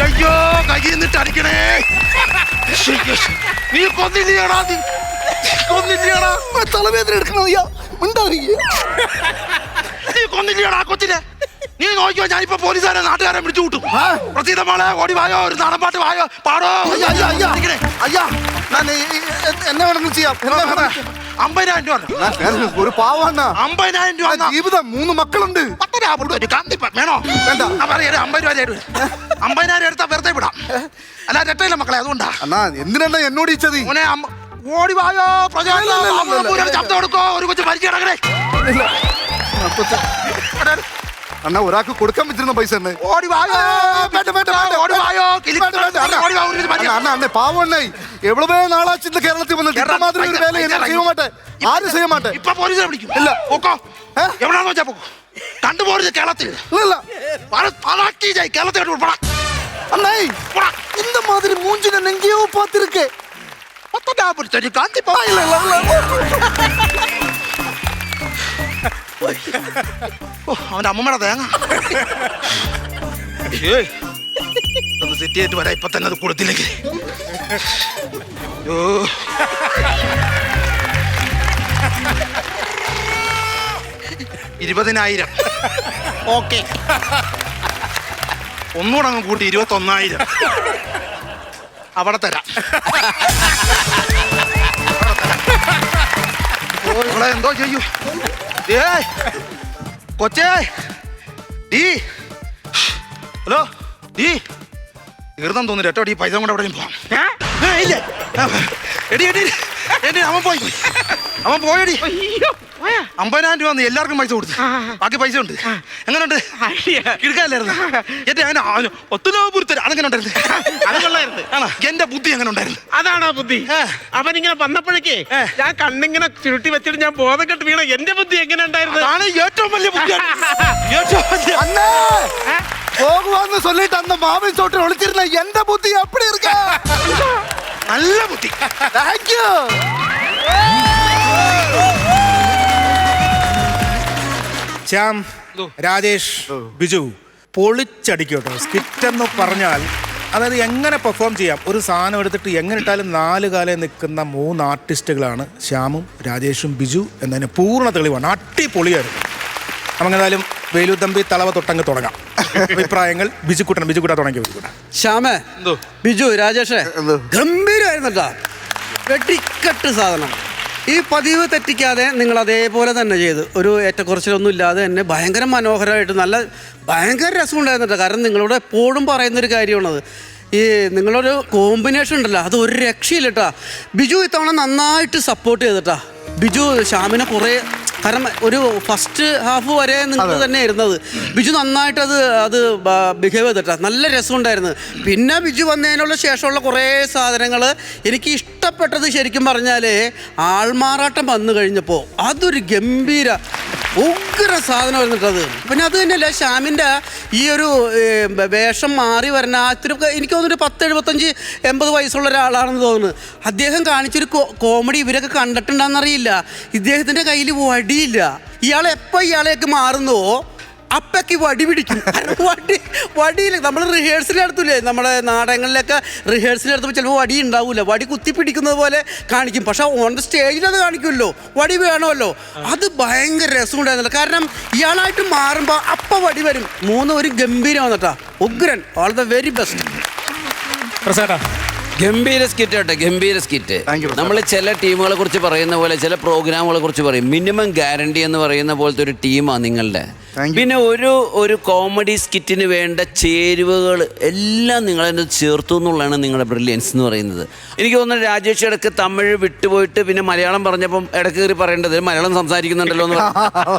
ஐயோ கையை நின்று அடிக்கணே. നീ കൊന്നില്ലടാ, നീ കൊന്നില്ലടാ. തലവേദന എടുക്കണയ്യാ, നീ കൊന്നില്ലടാ കൊച്ചിനെ. നീ നോക്കിയോ, ഞാനിപ്പോ പോലീസുകാരെ നാട്ടുകാരെ വിളിച്ചു കൂട്ടും. പ്രസീതമാളെ ഓടി വായോ, ഒരു നാടൻപാട്ട് വായോ, പാടോ. അയ്യാ എന്നെ വേണമെങ്കിൽ ചെയ്യാം. 50,000 രൂപ ഒരു പാവാണ്. 50,000 രൂപ ജീവിതം 3 മക്കളുണ്ട്. 10 രൂപ വേണോ? വേണ്ട. 50 രൂപ 50,000 എടുത്താ വെറുതെ വിടാം. അല്ല രട്ടയില്ല മക്കളെ, അതുകൊണ്ടാ. അണ്ണാ എന്തിനാ എന്നോട് ഈ ചതി? ഓടി വായോ, ശബ്ദം കൊടുക്കോ, ഒരു കൊച്ചു മരിച്ചു കിടക്കണേ. അണ്ണാ ഒരാൾക്ക് കൊടുക്കാൻ പറ്റുന്ന പൈസ തന്നെ. ഓടി വായോ, ഓടി വായോ, അണ്ണ പാവണ്ണായി എவ்வளவே നാളാച്ചിട്ട് കേരളത്തിൽ വന്നിട്ട് മാതിരി ഒരു വേല എന്നെ ചെയ്യ മാട്ടെ, ആരും ചെയ്യ മാട്ടെ. ഇപ്പൊ പോലീസിനെ വിളിക്കും. ഇല്ല പോക്കോ, എവിടാന്ന് വെച്ചാ പോക്കോ. കണ്ടുപോരുത് കേരളത്തിൽ. കേരളത്തിൽ அண்ணாய் இந்த மாதிரி மூஞ்சி நான் எங்கேயோ பார்த்திருக்கேன். അവന്റെ അമ്മമ്മയുടെ തേങ്ങ സെറ്റ് ചെയ്തിട്ട് വരാം. ഇപ്പൊ തന്നെ അത് കൊടുത്തില്ലെങ്കിൽ 20,000. ഓക്കെ, ഒന്നുകൂടെ അങ്ങ് കൂട്ടി 21,000 അവിടെ തരാം. എന്തോ ചെയ്യൂ കൊച്ചേ. ഡീ ഹലോ ഡീ, തീർന്നു തോന്നുന്നു. എട്ടോ ഈ പൈസ കൊണ്ട് എവിടെയും പോവാം. ഇല്ലേ എടി എടി എടി, അവൻ പോയടി. 50,000 രൂപ എല്ലാവർക്കും പൈസ കൊടുത്തു, ബാക്കി പൈസ ഉണ്ട്. എങ്ങനെയുണ്ട്? കിടക്കാല്ലായിരുന്നു അങ്ങനെ ഒത്തുലോപുരത്തര. അതെങ്ങനെ ഉണ്ടായിരുന്നു? ആണോ? എന്റെ ബുദ്ധി എങ്ങനെ ഉണ്ടായിരുന്നു? അതാണോ ബുദ്ധി? അവനിങ്ങനെ വന്നപ്പോഴേക്കേ ഞാൻ കണ്ണിങ്ങനെ ചുരുട്ടി വെച്ചിട്ട് ഞാൻ ബോധം കെട്ട് വീണ. എന്റെ ബുദ്ധി എങ്ങനെ ഉണ്ടായിരുന്നു? അതാണ് ഏറ്റവും വലിയ ബുദ്ധി. போகுவான்னு சொல்லிட்டு அந்த மாவின் சோற்றில் ஒளிச்சிருந்த எந்த புத்தி அப்படி இருக்க? நல்ல புத்தி. தேங்க்யூ. ശ്യാം, രാജേഷ്, ബിജു പൊളിച്ചടിക്കോട്ടോ. സ്കിറ്റ് എന്ന് പറഞ്ഞാൽ അതായത് എങ്ങനെ പെർഫോം ചെയ്യാം, ഒരു സാധനം എടുത്തിട്ട് എങ്ങനെ ഇട്ടാലും 4 കാലം നിൽക്കുന്ന 3 ആർട്ടിസ്റ്റുകളാണ് ശ്യാമും രാജേഷും ബിജു എന്നതിന് പൂർണ്ണ തെളിവാണ്. അടിപൊളിയായിരുന്നു. നമുക്കെന്തായാലും വേലുതമ്പി തളവ തൊട്ടങ്ങ് തുടങ്ങാം. അഭിപ്രായങ്ങൾ ബിജുക്കുട്ടൻ തുടങ്ങി. ബിജുക്കുട്ടൻ. ശ്യാമേ, ബിജു, രാജേഷേ, ഗംഭീരമായിരുന്നട്ടാ. വെട്ടിക്കെട്ട് സാധനം. ഈ പതിവ് തെറ്റിക്കാതെ നിങ്ങൾ അതേപോലെ തന്നെ ചെയ്ത് ഒരു ഏറ്റക്കുറച്ചിലൊന്നും ഇല്ലാതെ തന്നെ ഭയങ്കര മനോഹരമായിട്ട് ഭയങ്കര രസമുണ്ടായിരുന്നില്ല. കാരണം നിങ്ങളോട് എപ്പോഴും പറയുന്നൊരു കാര്യമാണത്. ഈ നിങ്ങളൊരു കോമ്പിനേഷൻ ഉണ്ടല്ലോ, അത് ഒരു രക്ഷയില്ലട്ടാ. ബിജു ഇത്തവണ നന്നായിട്ട് സപ്പോർട്ട് ചെയ്തിട്ടാ. ബിജു ശ്യാമിനെ കുറേ, കാരണം ഒരു ഫസ്റ്റ് ഹാഫ് വരെ നിങ്ങൾ തന്നെ ഇരുന്നത്. ബിജു നന്നായിട്ട് അത് ബിഹേവ് ചെയ്തിട്ടാ. നല്ല രസമുണ്ടായിരുന്നു. പിന്നെ ബിജു വന്നതിനുള്ള ശേഷമുള്ള കുറേ സാധനങ്ങൾ എനിക്ക് ഇഷ്ടപ്പെട്ടത് ശരിക്കും പറഞ്ഞാൽ ആൾമാറാട്ടം വന്നു കഴിഞ്ഞപ്പോൾ അതൊരു ഗംഭീര ഉഗ്ര സാധനം വരുന്നിട്ടത്. പിന്നെ അത് തന്നെയല്ല, ശ്യാമിൻ്റെ ഈ ഒരു വേഷം മാറി വരുന്ന ഇത്തിരി എനിക്ക് തോന്നുന്നു 10-75-80 വയസ്സുള്ള ഒരാളാണെന്ന് തോന്നുന്നു. അദ്ദേഹം കാണിച്ചൊരു കോമഡി ഇവരൊക്കെ കണ്ടിട്ടുണ്ടെന്നറിയില്ല. ഇദ്ദേഹത്തിൻ്റെ കയ്യിൽ വടിയില്ല. ഇയാളെയൊക്കെ മാറുന്നുവോ അപ്പയ്ക്ക് വടി പിടിക്കും. വടിയില്ല. നമ്മൾ റിഹേഴ്സൽ നടത്തൂലേ, നമ്മുടെ നാടകങ്ങളിലൊക്കെ റിഹേഴ്സൽ നടത്തുമ്പോൾ ചിലപ്പോൾ വടി ഉണ്ടാവില്ല. വടി കുത്തി പിടിക്കുന്നത് പോലെ കാണിക്കും. പക്ഷെ ഓൺ ദ സ്റ്റേജിൽ അത് കാണിക്കുമല്ലോ, വടി വേണമല്ലോ. അത് ഭയങ്കര രസമുണ്ടായിരുന്നില്ല. കാരണം ഇയാളായിട്ട് മാറുമ്പോൾ അപ്പം വടി വരും. 3 ഒരു ഗംഭീരം വന്നിട്ടാ. ഉഗ്രൻ. All the very best. ഗംഭീര സ്കിറ്റ് കേട്ടോ, ഗംഭീര സ്കിറ്റ്. നമ്മൾ ചില ടീമുകളെ കുറിച്ച് പറയുന്ന പോലെ, ചില പ്രോഗ്രാമുകളെ കുറിച്ച് പറയും. മിനിമം ഗ്യാരണ്ടി എന്ന് പറയുന്ന പോലത്തെ ഒരു ടീമാണ് നിങ്ങളുടെ. പിന്നെ ഒരു കോമഡി സ്കിറ്റിന് വേണ്ട ചേരുവകൾ എല്ലാം നിങ്ങളതിൻ്റെ ചേർത്തു എന്നുള്ളതാണ് നിങ്ങളുടെ ബ്രില്യൻസ് എന്ന് പറയുന്നത്. എനിക്ക് തോന്നുന്നു രാജേഷ് ഇടയ്ക്ക് തമിഴ് വിട്ടുപോയിട്ട് പിന്നെ മലയാളം പറഞ്ഞപ്പം ഇടയ്ക്ക് കയറി പറയേണ്ടത് മലയാളം സംസാരിക്കുന്നുണ്ടല്ലോ എന്ന്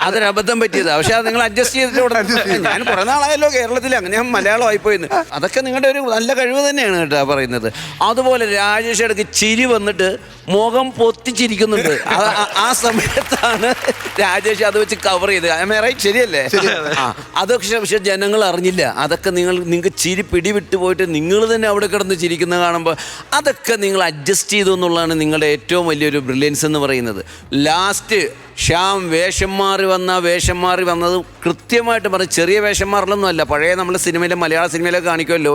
അതൊരു അബദ്ധം പറ്റിയതാണ്. പക്ഷെ അത് നിങ്ങൾ അഡ്ജസ്റ്റ് ചെയ്തിട്ട് ഞാൻ കുറേ നാളായല്ലോ കേരളത്തിൽ, അങ്ങനെ ഞാൻ മലയാളം ആയിപ്പോയിന്ന്. അതൊക്കെ നിങ്ങളുടെ ഒരു നല്ല കഴിവ് തന്നെയാണ് കേട്ടോ പറയുന്നത്. അതുപോലെ രാജേഷ് ഇടയ്ക്ക് ചിരി വന്നിട്ട് മുഖം പൊത്തിച്ചിരിക്കുന്നുണ്ട്. ആ സമയത്താണ് രാജേഷ് അത് വെച്ച് കവർ ചെയ്ത്. റൈറ്റ്, ശരിയല്ലേ? അതൊക്കെ പക്ഷെ ജനങ്ങൾ അറിഞ്ഞില്ല. അതൊക്കെ നിങ്ങൾക്ക് ചിരി പിടിവിട്ട് പോയിട്ട് നിങ്ങൾ തന്നെ അവിടെ കിടന്ന് ചിരിക്കുന്ന കാണുമ്പോൾ അതൊക്കെ നിങ്ങൾ അഡ്ജസ്റ്റ് ചെയ്തു എന്നുള്ളതാണ് നിങ്ങളുടെ ഏറ്റവും വലിയൊരു ബ്രില്യൻസ് എന്ന് പറയുന്നത്. ലാസ്റ്റ് ശ്യാം വേഷം മാറി വന്നത് കൃത്യമായിട്ട് പറയും. ചെറിയ വേഷം മാറലൊന്നും അല്ല. പഴയ നമ്മൾ സിനിമയിലെ മലയാള സിനിമയിലൊക്കെ കാണിക്കുമല്ലോ,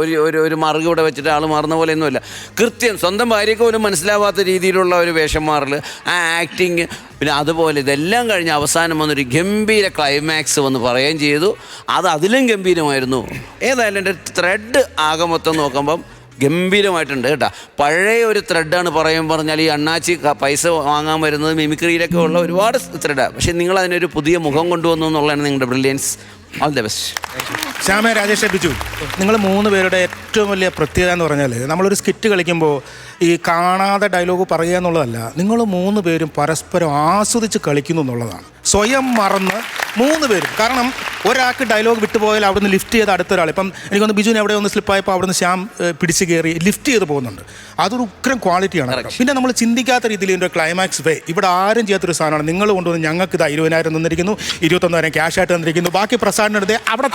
ഒരു മറുക് ഇവിടെ വെച്ചിട്ട് ആൾ മാറുന്ന പോലെയൊന്നുമല്ല. കൃത്യം സ്വന്തം ഭാര്യയ്ക്ക് പോലും മനസ്സിലാവാത്ത രീതിയിലുള്ള ഒരു വേഷം മാറൽ, ആ ആക്ടിങ്. പിന്നെ അതുപോലെ ഇതെല്ലാം കഴിഞ്ഞ് അവസാനം വന്നൊരു ഗംഭീര ക്ലൈമാക്സ് വന്ന് പറയുകയും ചെയ്തു. അത് അതിലും ഗംഭീരമായിരുന്നു. ഏതായാലും എൻ്റെ ത്രെഡ് ആകെ മൊത്തം നോക്കുമ്പം ഗംഭീരമായിട്ടുണ്ട് കേട്ടോ. പഴയ ഒരു ത്രെഡാണ് പറഞ്ഞാൽ ഈ അണ്ണാച്ചി പൈസ വാങ്ങാൻ വരുന്നത് മിമിക്രിയിലൊക്കെ ഉള്ള ഒരുപാട് ത്രെഡാണ്. പക്ഷെ നിങ്ങൾ അതിനൊരു പുതിയ മുഖം കൊണ്ടുവന്നു എന്നുള്ളതാണ് നിങ്ങളുടെ brilliance. All the best. Shyama, Rajesh, Biju, നിങ്ങൾ 3 പേരുടെ ഏറ്റവും വലിയ പ്രത്യേകത എന്ന് പറഞ്ഞാൽ നമ്മളൊരു സ്കിറ്റ് കളിക്കുമ്പോൾ ഈ കാണാതെ ഡയലോഗ് പറയുക എന്നുള്ളതല്ല, നിങ്ങൾ 3 പേരും പരസ്പരം ആസ്വദിച്ച് കളിക്കുന്നു എന്നുള്ളതാണ്. സ്വയം മറന്ന് 3 പേരും. കാരണം ഒരാൾക്ക് ഡയലോഗ് വിട്ടുപോയാൽ അവിടുന്ന് ലിഫ്റ്റ് ചെയ്ത് അടുത്തൊരാൾ, ഇപ്പം എനിക്കൊന്ന് ബിജുവിന് എവിടെ ഒന്ന് സ്ലിപ്പായപ്പോൾ അവിടുന്ന് ശ്യാം പിടിച്ച് കയറി ലിഫ്റ്റ് ചെയ്ത് പോകുന്നുണ്ട്. അതൊരു ഉഗ്രം ക്വാളിറ്റിയാണ്. പിന്നെ നമ്മൾ ചിന്തിക്കാത്ത രീതിയിൽ ഇതിൻ്റെ ക്ലൈമാക്സ് വേ ഇവിടെ ആരും ചെയ്യാത്തൊരു സാധനമാണ്. നിങ്ങൾ കൊണ്ടുവന്ന് ഞങ്ങൾക്ക് ഇത് 20,000 തന്നിരിക്കുന്നു, 21,000 ക്യാഷ് ആയിട്ട് തന്നിരിക്കുന്നു, ബാക്കി പ്രസാദിനെടുത്ത് അവിടെ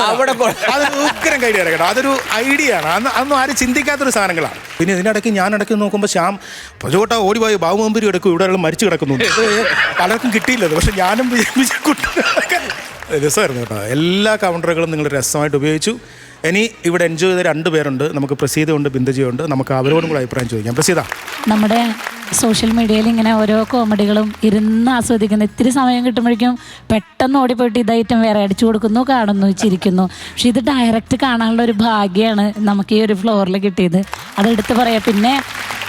അതൊരു ഉഗ്രം ഐഡിയ കേട്ടോ. അതൊരു ഐഡിയ ആണ്. അതൊന്നും ആരും ചിന്തിക്കാത്തൊരു സാധനങ്ങളാണ്. പിന്നെ ഇതിനിടയ്ക്ക് ഞാൻ ഇടയ്ക്ക് നോക്കുമ്പോൾ ശ്യാം പ്രജോട്ട ഓടിപ്പോയി ബാബുമമ്പരി എടുക്കും, ഇവിടെ ആൾ മരിച്ചു കിടക്കുന്നു. പലർക്കും കിട്ടിയില്ലത്, പക്ഷെ ഞാനും രസമായിരുന്നു കേട്ടോ. എല്ലാ കൗണ്ടറുകളും നിങ്ങൾ രസമായിട്ട് ഉപയോഗിച്ചു. ഇനി ഇവിടെ എൻജോയ് ചെയ്ത 2 പേരുണ്ട്. നമുക്ക് പ്രസീതയുണ്ട്, ബിന്ദുജിയുണ്ട്. നമുക്ക് അവരോടും കൂടെ അഭിപ്രായം ചോദിക്കാം. പ്രസീത, നമ്മുടെ സോഷ്യൽ മീഡിയയിൽ ഇങ്ങനെ ഓരോ കോമഡികളും ഇരുന്ന് ആസ്വദിക്കുന്നു. ഇത്തിരി സമയം കിട്ടുമ്പോഴേക്കും പെട്ടെന്ന് ഓടിപ്പോയിട്ട് ഇത് ഐറ്റം വേറെ അടിച്ചു കൊടുക്കുന്നു, കാണുന്നു, ചിരിക്കുന്നു. പക്ഷെ ഇത് ഡയറക്റ്റ് കാണാനുള്ള ഒരു ഭാഗ്യമാണ് നമുക്ക് ഈ ഒരു ഫ്ലോറിൽ കിട്ടിയത്. അതെടുത്ത് പറയാം. പിന്നെ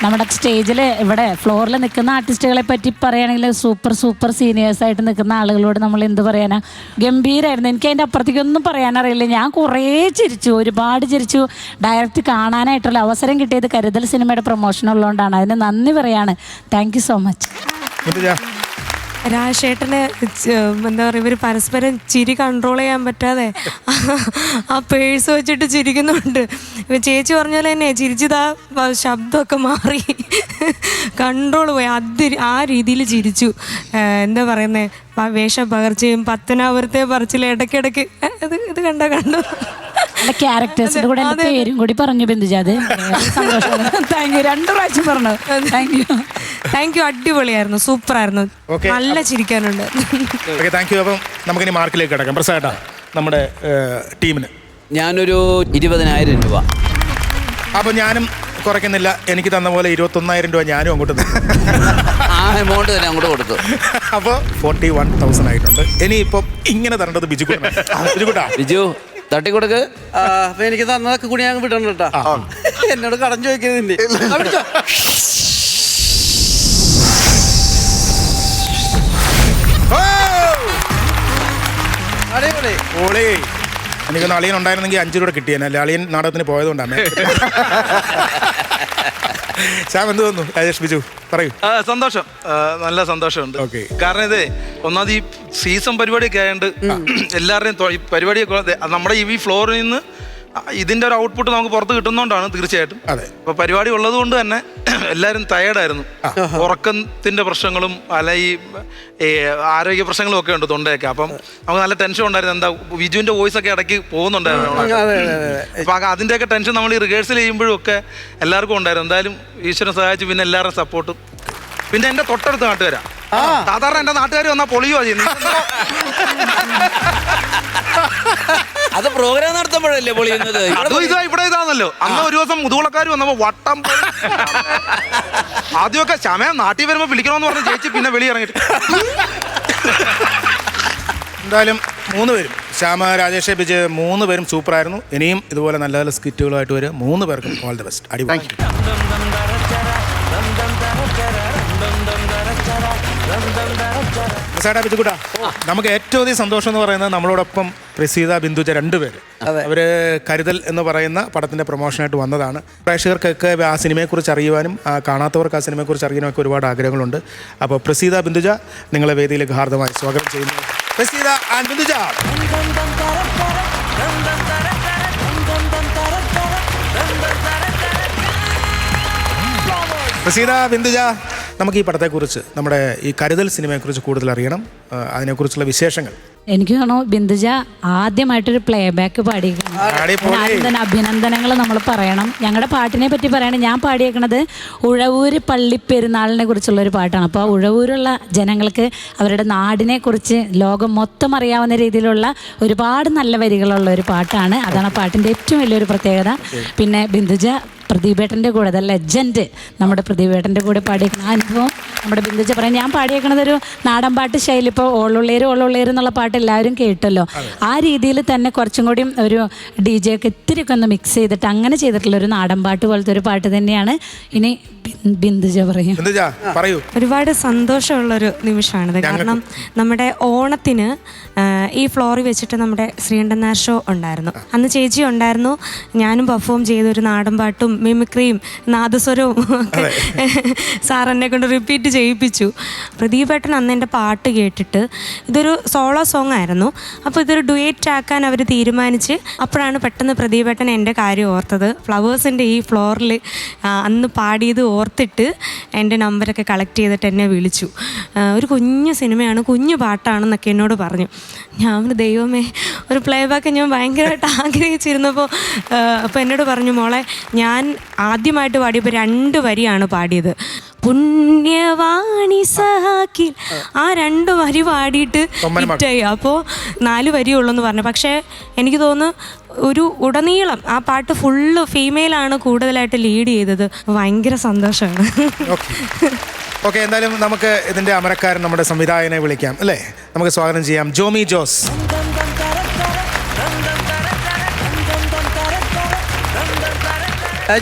നമ്മുടെ സ്റ്റേജിൽ ഇവിടെ ഫ്ലോറിൽ നിൽക്കുന്ന ആർട്ടിസ്റ്റുകളെ പറ്റി പറയുകയാണെങ്കിൽ സൂപ്പർ സീനിയേഴ്സായിട്ട് നിൽക്കുന്ന ആളുകളോട് നമ്മൾ എന്ത് പറയാനാ, ഗംഭീരമായിരുന്നു. എനിക്ക് അതിൻ്റെ അപ്പുറത്തേക്കൊന്നും പറയാനറിയില്ല. ഞാൻ കുറേ ചിരിച്ചു, ഒരുപാട് ചിരിച്ചു. ഡയറക്റ്റ് കാണാനായിട്ടുള്ള അവസരം കിട്ടിയത് കരുതൽ സിനിമയുടെ പ്രൊമോഷൻ ഉള്ളതുകൊണ്ടാണ്. അതിന് നന്ദി പറയാണ്. Thank you so much. രാജേട്ടന് എന്താ പറയുക, ഇവർ പരസ്പരം ചിരി കൺട്രോൾ ചെയ്യാൻ പറ്റാതെ ആ പേഴ്സ് വെച്ചിട്ട് ചിരിക്കുന്നുണ്ട്. ഇപ്പം ചേച്ചി പറഞ്ഞ പോലെ തന്നെ ചിരിച്ചതാ ശബ്ദമൊക്കെ മാറി, കൺട്രോൾ പോയി. ആ രീതിയിൽ ചിരിച്ചു. എന്താ പറയുന്നത്, വേഷപ്പകർച്ചയും പത്തനാപുരത്തെ പറച്ചിൽ ഇടയ്ക്കിടയ്ക്ക് ഇത് കണ്ടോ ക്യാരക്ടേഴ്സിന്റെ കൂടെ പേരും കൂടി പറഞ്ഞു ബിന്ദുജാത്. സന്തോഷം. Thank you. 2 പ്രാവശ്യം പറഞ്ഞു. Thank you. അടിപൊളിയായിരുന്നു, സൂപ്പറായിരുന്നു, നല്ല ചിരിക്കാനുണ്ട്. Thank you. അപ്പം നമുക്കിനി മാർക്കിലേക്ക് കിടക്കാം. പ്രസാദ, നമ്മുടെ ടീമിന് ഞാനൊരു 20,000 രൂപ. അപ്പോൾ ഞാനും കുറയ്ക്കുന്നില്ല. എനിക്ക് തന്ന പോലെ 21,000 രൂപ ഞാനും അങ്ങോട്ട് ആ എമൗണ്ട് തന്നെ അങ്ങോട്ട് കൊടുത്തു. അപ്പോൾ 41,000 ആയിട്ടുണ്ട്. ഇനിയിപ്പം ഇങ്ങനെ തരേണ്ടത് ബിജു തട്ടിക്കൊടുക്ക്. അപ്പൊ എനിക്ക് തന്നതൊക്കെ കൂടി ഞാൻ വിടണം കേട്ടാ. എന്നോട് കടം ചോദിക്കുന്നില്ലേ? ഓളേ, എനിക്കൊന്ന് അളിയൻ ഉണ്ടായിരുന്നെങ്കിൽ 5 രൂപ കിട്ടിയേനെ. അളിയൻ നാടകത്തിന് പോയതുകൊണ്ടാണ്. ശ്യാം, എന്ത് തോന്നുന്നു? രാജേഷ്, ബിജു പറയൂ. സന്തോഷം, നല്ല സന്തോഷമുണ്ട്. ഓക്കെ. കാരണം ഇത് ഒന്നാമത് ഈ സീസൺ പരിപാടിയൊക്കെ ആയതുകൊണ്ട് എല്ലാവരുടെയും പരിപാടിയൊക്കെ നമ്മുടെ ഈ ഫ്ലോറിൽ നിന്ന് ഇതിന്റെ ഒരു ഔട്ട്പുട്ട് നമുക്ക് പുറത്ത് കിട്ടുന്നോണ്ടാണ് തീർച്ചയായിട്ടും. അപ്പൊ പരിപാടി ഉള്ളത് കൊണ്ട് തന്നെ എല്ലാവരും ടയേർഡായിരുന്നു. ഉറക്കത്തിന്റെ പ്രശ്നങ്ങളും അല്ല ഈ ആരോഗ്യ പ്രശ്നങ്ങളും ഒക്കെ ഉണ്ട് തൊണ്ടയൊക്കെ. അപ്പം നമുക്ക് നല്ല ടെൻഷൻ ഉണ്ടായിരുന്നു. എന്താ വിജുവിന്റെ വോയിസ് ഒക്കെ ഇടയ്ക്ക് പോകുന്നുണ്ടായിരുന്നു. അപ്പൊ അതിന്റെയൊക്കെ ടെൻഷൻ നമ്മൾ ഈ റിഹേഴ്സൽ ചെയ്യുമ്പോഴും ഒക്കെ എല്ലാവർക്കും ഉണ്ടായിരുന്നു. എന്തായാലും ഈശ്വരൻ സഹായിച്ചു. പിന്നെ എല്ലാവരുടെയും സപ്പോർട്ടും. പിന്നെ എന്റെ തൊട്ടടുത്ത നാട്ടുകാരാ. സാധാരണ എന്റെ നാട്ടുകാർ വന്നാൽ പൊളിയോ ചെയ്യുന്നു. അത് പ്രോഗ്രാം നടത്തുമ്പോഴല്ലേ പൊളിയുന്നത്. ഇവിടെ ഇതാണല്ലോ. അന്ന് ഒരു ദിവസം മുതുകുളക്കാർ വന്നപ്പോ വട്ടം ആദ്യമൊക്കെ ശമയം നാട്ടിൽ വരുമ്പോ വിളിക്കണമെന്ന് പറഞ്ഞ ചേച്ചി പിന്നെ വെളിയിറങ്ങിട്ട്. എന്തായാലും 3 പേരും, ശ്യാമ, രാജേഷ്, ബിജു, 3 പേരും സൂപ്പറായിരുന്നു. ഇനിയും ഇതുപോലെ നല്ല നല്ല സ്കിറ്റുകളായിട്ട് വരും. 3 പേർക്കും ഓൾ ദി ബെസ്റ്റ്. അടിപൊളി. ബിജുക്കുട്ടാ, നമുക്ക് ഏറ്റവും അധികം സന്തോഷം എന്ന് പറയുന്നത് നമ്മളോടൊപ്പം പ്രസീത, ബിന്ദുജ 2 പേര്. അവര് കരുതൽ എന്ന് പറയുന്ന പടത്തിന്റെ പ്രൊമോഷനായിട്ട് വന്നതാണ്. പ്രേക്ഷകർക്കൊക്കെ ആ സിനിമയെക്കുറിച്ച് അറിയുവാനും കാണാത്തവർക്ക് ആ സിനിമയെക്കുറിച്ച് അറിയാനും ഒക്കെ ഒരുപാട് ആഗ്രഹങ്ങളുണ്ട്. അപ്പോൾ പ്രസീത, ബിന്ദുജ, നിങ്ങളെ വേദിയിലേക്ക് ഹാർദമായി സ്വാഗതം ചെയ്യുന്നു. പ്രസീത ആൻഡ് ബിന്ദുജ. പ്രസീത, ബിന്ദുജ, നമുക്ക് ഈ പടത്തെക്കുറിച്ച്, നമ്മുടെ ഈ കരുതൽ സിനിമയെക്കുറിച്ച് കൂടുതൽ അറിയണം, അതിനെക്കുറിച്ചുള്ള വിശേഷങ്ങൾ. എനിക്ക് തോന്നുന്നു ബിന്ദുജ ആദ്യമായിട്ടൊരു പ്ലേ ബാക്ക് പാടിയിരിക്കണം. ആദ്യം തന്നെ അഭിനന്ദനങ്ങൾ നമ്മൾ പറയണം. ഞങ്ങളുടെ പാട്ടിനെ പറ്റി പറയണം. ഞാൻ പാടിയേക്കണത് ഉഴവൂര് പള്ളിപ്പെരുന്നാളിനെ കുറിച്ചുള്ള ഒരു പാട്ടാണ്. അപ്പോൾ ഉഴവൂരുള്ള ജനങ്ങൾക്ക് അവരുടെ നാടിനെ കുറിച്ച് ലോകം മൊത്തം അറിയാവുന്ന രീതിയിലുള്ള ഒരുപാട് നല്ല വരികളുള്ള ഒരു പാട്ടാണ്. അതാണ് പാട്ടിൻ്റെ ഏറ്റവും വലിയൊരു പ്രത്യേകത. പിന്നെ ബിന്ദുജ പ്രദീപേട്ടൻ്റെ കൂടെ, ദ ലെജൻഡ് നമ്മുടെ പ്രദീപേട്ടൻ്റെ കൂടെ പാടിയേക്കുന്ന അനുഭവം നമ്മുടെ ബിന്ദുജ പറയാം. ഞാൻ പാടിയേക്കണത് ഒരു നാടൻ പാട്ട് ശൈലി. ഇപ്പോൾ ഓളുള്ളേര് എന്നുള്ള പാട്ട് എല്ലാവരും കേട്ടല്ലോ. ആ രീതിയിൽ തന്നെ കുറച്ചും കൂടി ഒരു DJ ഒക്കെ ഇത്തിരിയൊക്കെ ഒന്ന് മിക്സ് ചെയ്തിട്ട് അങ്ങനെ ചെയ്തിട്ടുള്ള ഒരു നാടൻ പാട്ട് പോലത്തെ ഒരു പാട്ട് തന്നെയാണ്. ഇനി ബിന്ദുജ പറയൂ. ഒരുപാട് സന്തോഷമുള്ളൊരു നിമിഷമാണിത്. കാരണം നമ്മുടെ ഓണത്തിന് ഈ ഫ്ലോറിൽ വെച്ചിട്ട് നമ്മുടെ ശ്രീകണ്ഠൻ നായർ ഷോ ഉണ്ടായിരുന്നു. അന്ന് ചേച്ചി ഉണ്ടായിരുന്നു. ഞാനും പെർഫോം ചെയ്തൊരു നാടൻ പാട്ടും മിമിക്രിയും നാദസ്വരവും ഒക്കെ സാർ എന്നെ കൊണ്ട് റിപ്പീറ്റ് ചെയ്യിപ്പിച്ചു. പ്രദീപേട്ടൻ അന്ന് എൻ്റെ പാട്ട് കേട്ടിട്ട് ഇതൊരു സോളോ സോങ് ആയിരുന്നു. അപ്പോൾ ഇതൊരു ഡുയേറ്റ് ആക്കാൻ അവർ തീരുമാനിച്ച്. അപ്പോഴാണ് പെട്ടെന്ന് പ്രദീപേട്ടൻ എൻ്റെ കാര്യം ഓർത്തത്. ഫ്ലവേഴ്സിൻ്റെ ഈ ഫ്ലോറിൽ അന്ന് പാടിയത് ഓർത്തിട്ട് എൻ്റെ നമ്പരൊക്കെ കളക്ട് ചെയ്തിട്ട് എന്നെ വിളിച്ചു. ഒരു കുഞ്ഞു സിനിമയാണ്, കുഞ്ഞു പാട്ടാണെന്നൊക്കെ എന്നോട് പറഞ്ഞു. ഞാൻ ദൈവമേ, ഒരു പ്ലേ ബാക്ക് ഞാൻ ഭയങ്കരമായിട്ട് ആഗ്രഹിച്ചിരുന്നപ്പോൾ അപ്പോൾ എന്നോട് പറഞ്ഞു, മോളെ ഞാൻ ആദ്യമായിട്ട് പാടിയപ്പോൾ 2 വരിയാണ് പാടിയത്. പുണ്യവാണി സഹാക്കിൽ ആ 2 വരി പാടിയിട്ട് ഹിറ്റായി. അപ്പോൾ 4 വരിയുള്ളൂ എന്ന് പറഞ്ഞു. പക്ഷേ എനിക്ക് തോന്നുന്നു ഒരു ഉടനീളം ആ പാട്ട് ഫുള്ള് ഫീമെയിലാണ് കൂടുതലായിട്ട് ലീഡ് ചെയ്തത്. ഭയങ്കര സന്തോഷമാണ്. ഓക്കെ, എന്തായാലും നമുക്ക് ഇതിൻ്റെ അമരക്കാരൻ നമ്മുടെ സംവിധായകനെ വിളിക്കാം അല്ലേ? നമുക്ക് സ്വാഗതം ചെയ്യാം. ജോമി ജോസ്.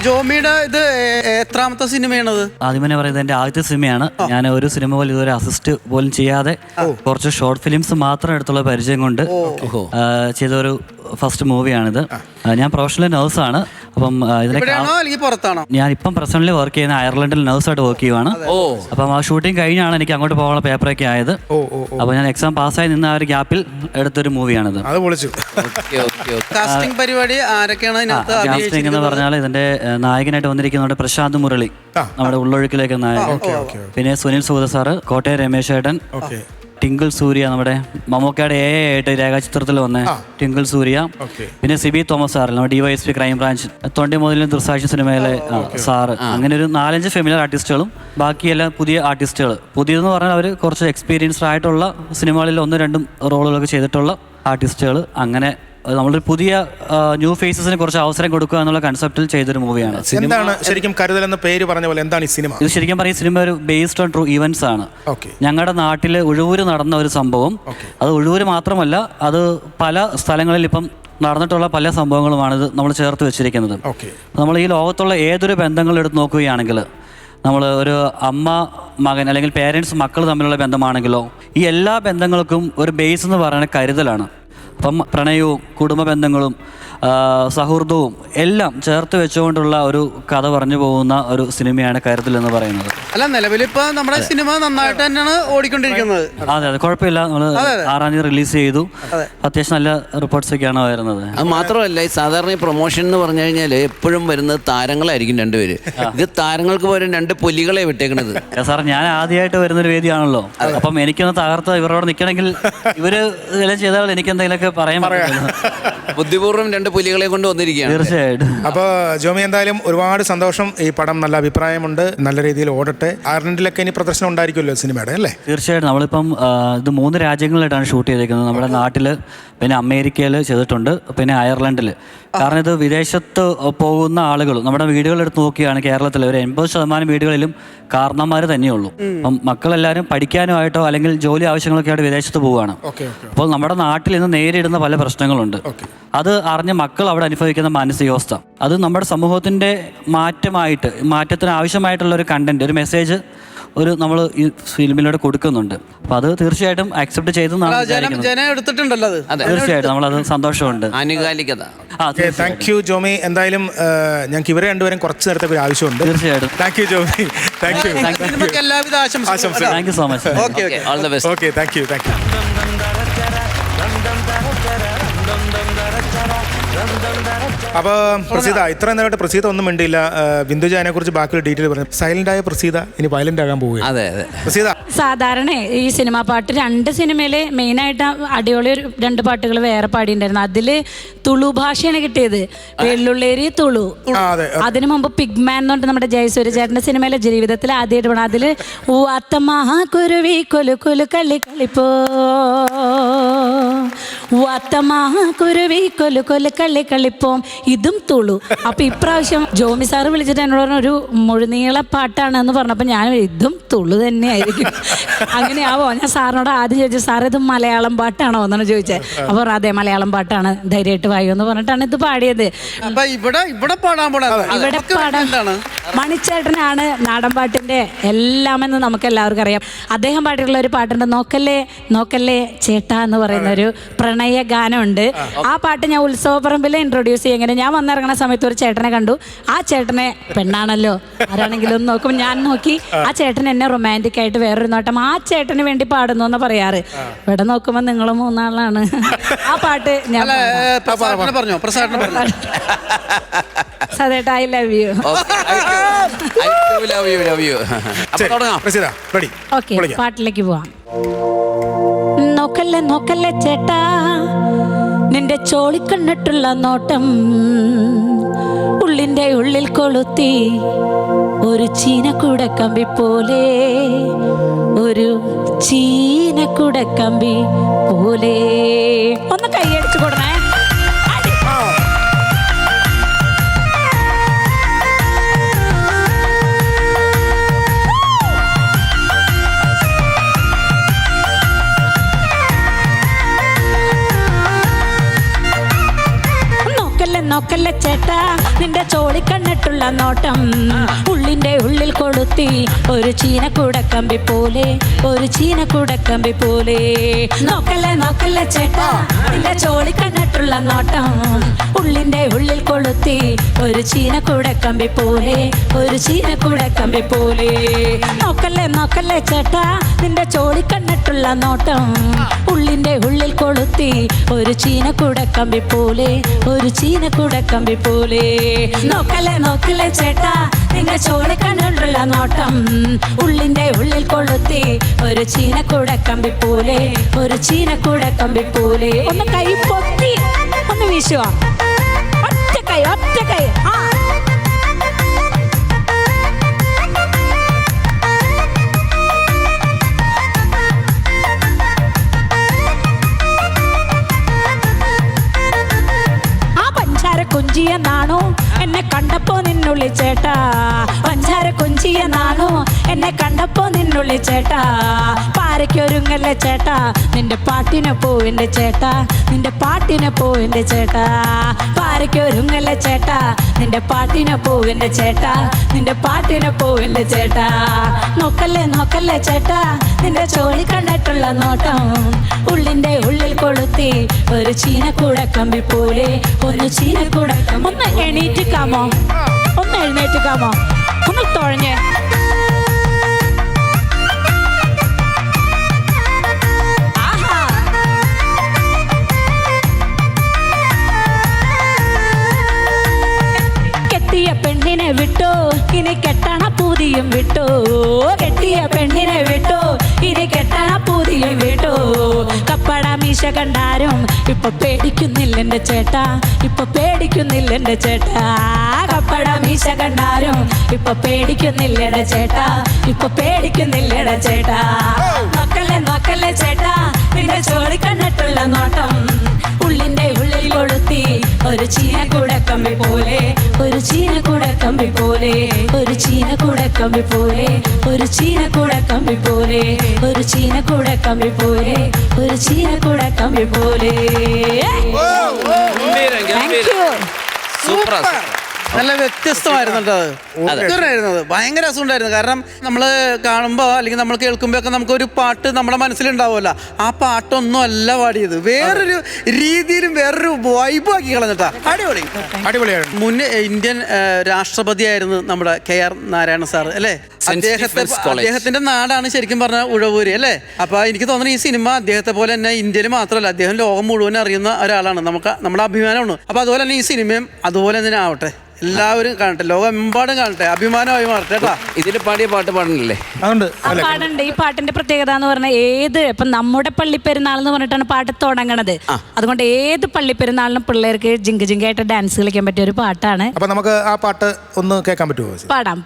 ജോമിയുടെ ഇത് എത്രാമത്തെ സിനിമയാണത്? ആദ്യം തന്നെ പറയുന്നത് എൻ്റെ ആദ്യത്തെ സിനിമയാണ്. ഞാൻ ഒരു സിനിമ പോലും ഇതുവരെ അസിസ്റ്റ് പോലും ചെയ്യാതെ കുറച്ച് ഷോർട്ട് ഫിലിംസ് മാത്രം എടുത്തുള്ള പരിചയം കൊണ്ട് ചെയ്തൊരു ഫസ്റ്റ് മൂവിയാണിത്. ഞാൻ പ്രൊഫഷണൽ നഴ്സാണ്. അപ്പം ഞാൻ ഇപ്പം പ്രസന്റലി വർക്ക് ചെയ്യുന്ന അയർലൻഡിൽ നഴ്സായിട്ട് വർക്ക് ചെയ്യുവാണ്. അപ്പം ആ ഷൂട്ടിംഗ് കഴിഞ്ഞാണ് എനിക്ക് അങ്ങോട്ട് പോകാനുള്ള പേപ്പറൊക്കെ ആയത്. അപ്പൊ ഞാൻ എക്സാം പാസ്സായി നിന്ന ആ ഒരു ഗ്യാപ്പിൽ എടുത്തൊരു മൂവിയാണിത്. കാസ്റ്റിംഗ് പരിപാടി ആരൊക്കെയാണ്? കാസ്റ്റിംഗ് എന്ന് പറഞ്ഞാൽ ഇതിന്റെ നായകനായിട്ട് വന്നിരിക്കുന്നത് പ്രശാന്ത് മുരളി, നമ്മുടെ ഉള്ളൊഴുക്കിലേക്ക് നായകൻ. പിന്നെ സുനിൽ സൂദ സാറ്, കോട്ടയം രമേശ് ഏട്ടൻ, ടിങ്കിൾ സൂര്യ, നമ്മുടെ മമ്മൂക്കയുടെ ആയിട്ട് രേഖാചിത്രത്തിൽ വന്ന ടിങ്കിൾ സൂര്യ, പിന്നെ സിബി തോമസ് സാർ, നമ്മുടെ DYSP ക്രൈം ബ്രാഞ്ച്, തൊണ്ടി മുതലും ദൃസാക്ഷി സിനിമയിലെ സാറ്. അങ്ങനെ ഒരു 4-5 ഫെമിലിയർ ആർട്ടിസ്റ്റുകളും ബാക്കിയെല്ലാം പുതിയ ആർട്ടിസ്റ്റുകൾ. പുതിയതെന്ന് പറഞ്ഞാൽ അവർ കുറച്ച് എക്സ്പീരിയൻസ്ഡ് ആയിട്ടുള്ള സിനിമകളിൽ 1-2 റോളുകളൊക്കെ ചെയ്തിട്ടുള്ള ആർട്ടിസ്റ്റുകൾ. അങ്ങനെ നമ്മളൊരു പുതിയ ന്യൂ ഫേസസിന് കുറച്ച് അവസരം കൊടുക്കുക എന്നുള്ള കൺസെപ്റ്റിൽ ചെയ്തൊരു മൂവിയാണ്. എന്താണ് ശരിക്കും കരുതൽ എന്ന പേര് പറഞ്ഞ പോലെ എന്താണ് ഈ സിനിമ? ഇത് ശരിക്കും പറയും സിനിമ ഒരു ബേസ്ഡ് ഓൺ ട്രൂ ഇവന്റ്സ് ആണ്. ഞങ്ങളുടെ നാട്ടിൽ ഉഴവൂര് നടന്ന ഒരു സംഭവം. അത് ഉഴവൂര് മാത്രമല്ല, അത് പല സ്ഥലങ്ങളിൽ ഇപ്പം നടന്നിട്ടുള്ള പല സംഭവങ്ങളുമാണ് ഇത് നമ്മൾ ചേർത്ത് വെച്ചിരിക്കുന്നത്. നമ്മൾ ഈ ലോകത്തുള്ള ഏതൊരു ബന്ധങ്ങൾ എടുത്ത് നോക്കുകയാണെങ്കിൽ, നമ്മൾ ഒരു അമ്മ മകൻ അല്ലെങ്കിൽ പേരൻസ് മക്കൾ തമ്മിലുള്ള ബന്ധമാണെങ്കിലോ, ഈ എല്ലാ ബന്ധങ്ങൾക്കും ഒരു ബേസ് എന്ന് പറയുന്നത് കരുതലാണ്. അപ്പം പ്രണയവും കുടുംബ ബന്ധങ്ങളും സൗഹൃദവും എല്ലാം ചേർത്ത് വെച്ചുകൊണ്ടുള്ള ഒരു കഥ പറഞ്ഞു പോകുന്ന ഒരു സിനിമയാണ് കരുതൽ എന്ന് പറയുന്നത്. അല്ല, നിലവിലിപ്പോ നമ്മുടെ സിനിമ നന്നായിട്ട് തന്നെയാണ് ഓടിക്കൊണ്ടിരിക്കുന്നത്. അതെ, കുഴപ്പമില്ല. നമ്മള് 6-ാം തീയതി റിലീസ് ചെയ്തു. അത്യാവശ്യം നല്ല റിപ്പോർട്ട്സ് ഒക്കെയാണ് വരുന്നത്. അത് മാത്രമല്ല, ഈ സാധാരണ ഈ പ്രൊമോഷൻ എന്ന് പറഞ്ഞു കഴിഞ്ഞാൽ എപ്പോഴും വരുന്നത് താരങ്ങളായിരിക്കും 2 പേര്. ഇത് താരങ്ങൾക്ക് പകരം 2 പുലികളെ വിട്ടേക്കണത്. സാർ, ഞാൻ ആദ്യമായിട്ട് വരുന്നൊരു വേദിയാണല്ലോ. അപ്പം എനിക്കൊന്ന് തകർത്ത് ഇവരോട് നിൽക്കണമെങ്കിൽ ഇവര് ഇതെല്ലാം ചെയ്താൽ എനിക്ക് എന്തെങ്കിലുമൊക്കെ പറയാൻ ബുദ്ധിപൂർവ്വം 2 പുലികളെ കൊണ്ട് വന്നിരിക്കുകയാണ്. തീർച്ചയായിട്ടും. അപ്പോൾ ജോമി, എന്തായാലും ഒരുപാട് സന്തോഷം. ഈ പടം നല്ല അഭിപ്രായമുണ്ട്, നല്ല രീതിയിൽ ഓടട്ടെ. അയർലൻഡിലൊക്കെ ഇനി പ്രദർശനം ഉണ്ടായിരിക്കുമല്ലോ സിനിമയുടെ, അല്ലേ? തീർച്ചയായിട്ടും. നമ്മളിപ്പം ഇത് 3 രാജ്യങ്ങളിലായിട്ടാണ് ഷൂട്ട് ചെയ്തിരിക്കുന്നത്. നമ്മുടെ നാട്ടിൽ, പിന്നെ അമേരിക്കയിൽ ചെയ്തിട്ടുണ്ട്, പിന്നെ അയർലൻഡിൽ. കാരണം ഇത് വിദേശത്ത് പോകുന്ന ആളുകൾ നമ്മുടെ വീടുകളെടുത്ത് നോക്കുകയാണ് കേരളത്തിൽ ഒരു 80% വീടുകളിലും കാരണന്മാർ തന്നെയുള്ളൂ. അപ്പം മക്കളെല്ലാവരും പഠിക്കാനുമായിട്ടോ അല്ലെങ്കിൽ ജോലി ആവശ്യങ്ങളൊക്കെ ആയിട്ട് വിദേശത്ത് പോവുകയാണ്. അപ്പോൾ നമ്മുടെ നാട്ടിൽ ഇന്ന് നേരിടുന്ന പല പ്രശ്നങ്ങളുണ്ട്. അത് അറിഞ്ഞ മക്കൾ അവിടെ അനുഭവിക്കുന്ന മാനസികാവസ്ഥ, അത് നമ്മുടെ സമൂഹത്തിൻ്റെ മാറ്റത്തിന് ആവശ്യമായിട്ടുള്ള ഒരു കണ്ടന്റ്, ഒരു മെസ്സേജ് നമ്മൾ ഈ ഫിലിമിലൂടെ കൊടുക്കുന്നുണ്ട്. അപ്പൊ അത് തീർച്ചയായിട്ടും അക്സെപ്റ്റ് ചെയ്തെന്നാണ് എടുത്തിട്ടുണ്ടല്ലോ. തീർച്ചയായിട്ടും നമ്മളത് സന്തോഷമുണ്ട്. ആനുകാലികത. Thank you Jomy. എന്തായാലും ഞങ്ങൾക്ക് ഇവരെ 2 പേരും കുറച്ച് നേരത്തെ ഒരു ആവശ്യമുണ്ട്. തീർച്ചയായിട്ടും. Thank you Jomy. Thank you. എല്ലാവിധ ആശംസകളും. Thank you so much. All the best. Okay, thank you. Thank you. അപ്പൊ പ്രസീത ഇത്ര നേരമായിട്ട് പ്രസീത ഒന്നും മിണ്ടിയില്ല. ബിന്ദുജാനെ കുറിച്ച് ബാക്കിയുള്ള ഡീറ്റെയിൽ പറഞ്ഞു. സൈലന്റ് ആയ പ്രസീത ഇനി വയലന്റ് ആകാൻ പോവുകയാണ്. അതെ അതെ. പ്രസീത സാധാരണ ഈ സിനിമാ പാട്ട് 2 സിനിമയില് മെയിനായിട്ട് അടിപൊളി 2 പാട്ടുകൾ വേറെ പാടിയിട്ടുണ്ടായിരുന്നു. അതില് തുളു ഭാഷയാണ് കിട്ടിയത്, വെള്ളുള്ളേരി തുളു. അതിനു മുമ്പ് പിഗ്മാൻ എന്ന് പറഞ്ഞിട്ട് നമ്മുടെ ജയസൂര്യ ചേട്ടന്റെ സിനിമയിലെ ജീവിതത്തിൽ ആദ്യമായിട്ട് പോകണം. അതില് കുരുവി കൊലു കൊലു കളി കളിപ്പോ കുരുവി കൊലു കൊലു കളി കളിപ്പോം, ഇതും തുളു. അപ്പൊ ഇപ്രാവശ്യം ജോമി സാറ് വിളിച്ചിട്ട് എന്നോട് പറഞ്ഞ ഒരു മുഴുനീള പാട്ടാണെന്ന് പറഞ്ഞപ്പോൾ ഞാൻ ഇതും തുളു തന്നെയായിരിക്കും, അങ്ങനെയാവോ? ഞാൻ സാറിനോട് ആദ്യം ചോദിച്ചു, സാർ ഇത് മലയാളം പാട്ടാണോ എന്നാണ് ചോദിച്ചത്. അപ്പോൾ അതെ മലയാളം പാട്ടാണ്, ധൈര്യമായിട്ട് വായു എന്ന് പറഞ്ഞിട്ടാണ് ഇത് പാടിയത്. ഇവിടെ പാടാൻ മണിച്ചേട്ടനാണ് നാടൻ പാട്ടിന്റെ എല്ലാമെന്ന് നമുക്ക് എല്ലാവർക്കും അറിയാം. അദ്ദേഹം പാടിയിട്ടുള്ള ഒരു പാട്ടുണ്ട്, നോക്കല്ലേ നോക്കല്ലേ ചേട്ടാ എന്ന് പറയുന്ന ഒരു പ്രണയ ഗാനമുണ്ട്. ആ പാട്ട് ഞാൻ ഉത്സവപ്പറമ്പിൽ ഇൻട്രൊഡ്യൂസ് ചെയ്യും. ഇങ്ങനെ ഞാൻ വന്നിറങ്ങുന്ന സമയത്ത് ഒരു ചേട്ടനെ കണ്ടു. ആ ചേട്ടനെ പെണ്ണാണല്ലോ ആരാണെങ്കിലും നോക്കുമ്പോൾ ഞാൻ നോക്കി, ആ ചേട്ടൻ എന്നെ റൊമാൻറ്റിക് ആയിട്ട് വേറൊരു നോട്ടം ആ ചേട്ടന് വേണ്ടി പാടുന്നു എന്ന് പറയാറ്. ഇവിടെ നോക്കുമ്പോൾ നിങ്ങൾ 3 ആളാണ്. ആ പാട്ട് ഞാൻ പറഞ്ഞോ സദേട്ടാ, ഐ ലവ് യു. ഓക്കെ, പാട്ടിലേക്ക് പോവാം. നോക്കല്ലേ നോക്കല്ലേ ചേട്ടാ നിന്റെ ചോളിക്കണ്ണിട്ടുള്ള നോട്ടം, ഉള്ളിൻ്റെ ഉള്ളിൽ കൊളുത്തി ഒരു ചീനക്കുടക്കമ്പി പോലെ, ഒരു ചീനക്കുടക്കമ്പി പോലെ. ഒന്ന് കൈയടിച്ചു കൊടുക്കണേ. നോക്കല്ലേ ചേട്ടാ നിന്റെ ചോളിക്കണ്ണിട്ടുള്ള നോട്ടം, ഉള്ളിൻ്റെ ഉള്ളിൽ കൊളുത്തി ഒരു ചീനക്കുടക്കമ്പി പോലെ, ഒരു ചീനക്കുടക്കമ്പി പോലെ. നോക്കല്ലേ നോക്കല്ലേ ചേട്ടാ നിന്റെ ചോളിക്കണ്ണിട്ടുള്ള നോട്ടം, ഉള്ളിൻ്റെ ഉള്ളിൽ കൊളുത്തി ഒരു ചീനക്കുടക്കമ്പി പോലെ, ഒരു ചീനക്കുടക്കമ്പി പോലെ. നോക്കല്ലേ നോക്കല്ലേ ചേട്ടാ നിന്റെ ചോളിക്കണ്ണിട്ടുള്ള നോട്ടം, ഉള്ളിൻ്റെ ഉള്ളിൽ കൊളുത്തി ഒരു ചീനക്കുടക്കമ്പി പോലെ, ഒരു ചീനക്കുടക്കമ്പി പോലെ. നോക്കല്ലേ നോക്കല്ലേ ചേട്ടാ നിന്റെ ചോളിക്കണ്ണിട്ടുള്ള നോട്ടം, ഉള്ളിൻ്റെ ഉള്ളിൽ കൊളുത്തി ഒരു ചീനക്കുടക്കമ്പി പോലെ, ഒരു ചീനക്കുടക്കമ്പി പോലെ. ഒന്ന് കൈ പൊത്തി ഒന്ന് വീശുവാ, ഒറ്റ കൈ ഒറ്റ കൈ. കൊഞ്ചിയെന്നാണോ എന്നെ കണ്ടപ്പോ നിന്നുള്ളി ചേട്ടാ, പഞ്ചാര കൊഞ്ചിയെന്നാണോ എന്നെ കണ്ടപ്പോ നിന്നുള്ളി ചേട്ടാ. പാരയ്ക്കൊരുങ്ങല്ലേ ചേട്ടാ നിന്റെ പാട്ടിനെ പോവിൻ്റെ ചേട്ടാ, നിന്റെ പാട്ടിനെ പോവിൻ്റെ ചേട്ടാ. പാരയ്ക്കൊരുങ്ങല്ലേ ചേട്ടാ നിന്റെ പാട്ടിനെ പോവിൻ്റെ ചേട്ടാ, നിന്റെ പാട്ടിനെ പോവിൻ്റെ ചേട്ടാ. നോക്കല്ലേ നോക്കല്ലേ ചേട്ടാ നിന്റെ ചോളി കണ്ടിട്ടുള്ള നോട്ടം, ഉള്ളിൻ്റെ ഉള്ളിൽ കൊളുത്തി ഒരു ചീനക്കുടക്കമ്പി പോലെ, ഒരു ചീനക്കുടക്കം. ഒന്ന് എണീറ്റിക്കാമോ, ഒന്ന് എഴുന്നേറ്റിക്കാമോ, ഒന്ന് തുഴഞ്ഞേ. കെട്ടിയ പെണ്ണിനെ വിട്ടോ ഇനി കെട്ടണ പൂതിയും വിട്ടോ, കെട്ടിയ പെണ്ണിനെ വിട്ടോ ഇനി കെട്ടണ പൂതിയും വിട്ടോ. കപ്പട മീശ കണ്ടാരും ഇപ്പൊ പേടിക്കുന്നില്ല എൻ്റെ ചേട്ടാ, ഇപ്പൊ പേടിക്കുന്നില്ല എൻ്റെ ചേട്ടാ. കപ്പട മീശ കണ്ടാരും ഇപ്പൊ പേടിക്കുന്നില്ല എൻ്റെ ചേട്ടാ, ഇപ്പൊ പേടിക്കുന്നില്ല എൻ്റെ ചേട്ടാ. നോക്കല്ലേ നോക്കല്ലേ ചേട്ടാ നിന്റെ ചോളി കണ്ടിട്ടുള്ള നോട്ടം, ഉള്ളിൻ്റെ ഉള്ളിൽ കൊളുത്തി ഒരു ചീനക്കുടക്കമ്പി പോലെ, ഒരു ചീനക്കുടക്കമ്പി പോലെ, ഒരു ചീനക്കുടക്കമ്പി പോലെ, ഒരു ചീനക്കുടക്കമ്പി പോലെ, ഒരു ചീനക്കുടക്കമ്പി പോലെ, ഒരു ചീനക്കുടക്കമ്പി പോലെ. സൂപ്പർ. നല്ല വ്യത്യസ്തമായിരുന്നു അത്, ഭയങ്കര രസമുണ്ടായിരുന്നു. കാരണം നമ്മൾ കാണുമ്പോൾ അല്ലെങ്കിൽ നമ്മൾ കേൾക്കുമ്പോൾ ഒക്കെ നമുക്കൊരു പാട്ട് നമ്മുടെ മനസ്സിലുണ്ടാവുമല്ലോ, ആ പാട്ടൊന്നും അല്ല പാടിയത്, വേറൊരു രീതിയിലും വേറൊരു വൈബ് ആക്കി കളഞ്ഞിട്ടാ. അടിപൊളി. അടിപൊളിയാണ്. മുൻ ഇന്ത്യൻ രാഷ്ട്രപതിയായിരുന്നു നമ്മുടെ KR നാരായണ സാർ അല്ലേ? അദ്ദേഹത്തിന്റെ നാടാണ് ശരിക്കും പറഞ്ഞാൽ ഉഴവൂര് അല്ലേ? അപ്പൊ എനിക്ക് തോന്നുന്നു ഈ സിനിമ അദ്ദേഹത്തെ പോലെ തന്നെ ഇന്ത്യയിൽ മാത്രമല്ല, അദ്ദേഹം ലോകം മുഴുവൻ അറിയുന്ന ഒരാളാണ്. നമ്മുടെ അഭിമാനമാണ്. അപ്പൊ അതുപോലെ തന്നെ ഈ സിനിമയും അതുപോലെ തന്നെ ആവട്ടെ, എല്ലാവരും കാണട്ടെ, ലോകമെമ്പാടും കാണട്ടെ, അഭിമാനമായി മാറട്ടെ കേട്ടാ. ഇതിൽ പാടിയ പാട്ട് പാടണില്ലേ? പാടുണ്ട്. ഈ പാട്ടിന്റെ പ്രത്യേകത എന്ന് പറഞ്ഞാൽ ഇപ്പൊ നമ്മുടെ പള്ളിപ്പെരുന്നാൾ എന്ന് പറഞ്ഞിട്ടാണ് പാട്ട് തുടങ്ങണത്. അതുകൊണ്ട് ഏത് പള്ളിപ്പെരുന്നാളിനും പിള്ളേർക്ക് ജിങ്ക് ജിങ്കായിട്ട് ഡാൻസ് കളിക്കാൻ പറ്റിയ ഒരു പാട്ടാണ്. അപ്പൊ നമുക്ക് ആ പാട്ട് ഒന്ന് കേൾക്കാൻ പറ്റുമോ? പാടാം.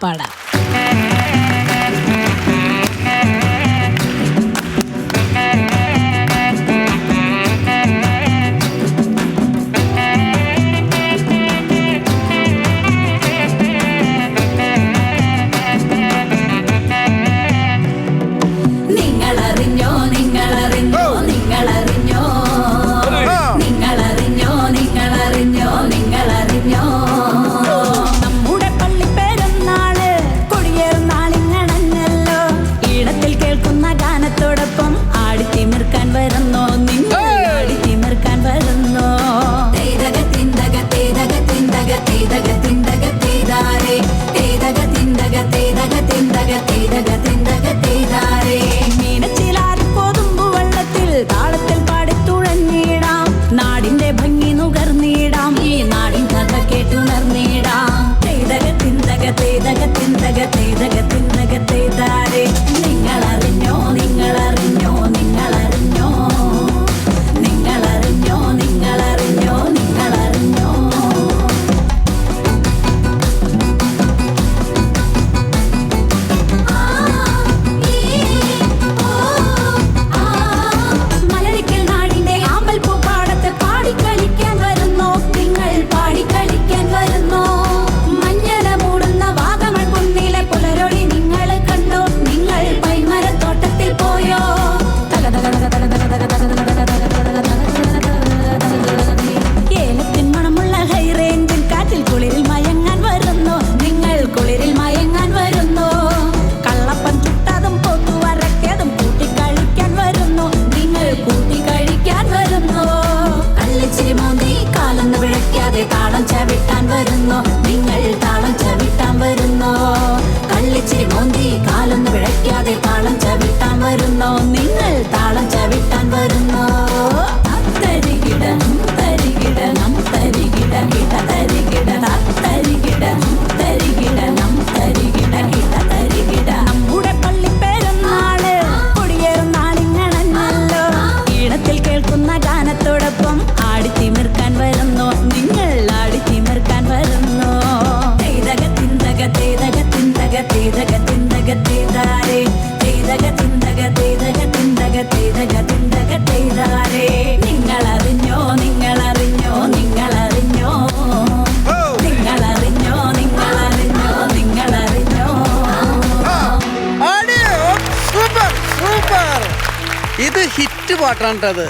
ഇത് ഹിറ്റ് പാട്ടാണ്.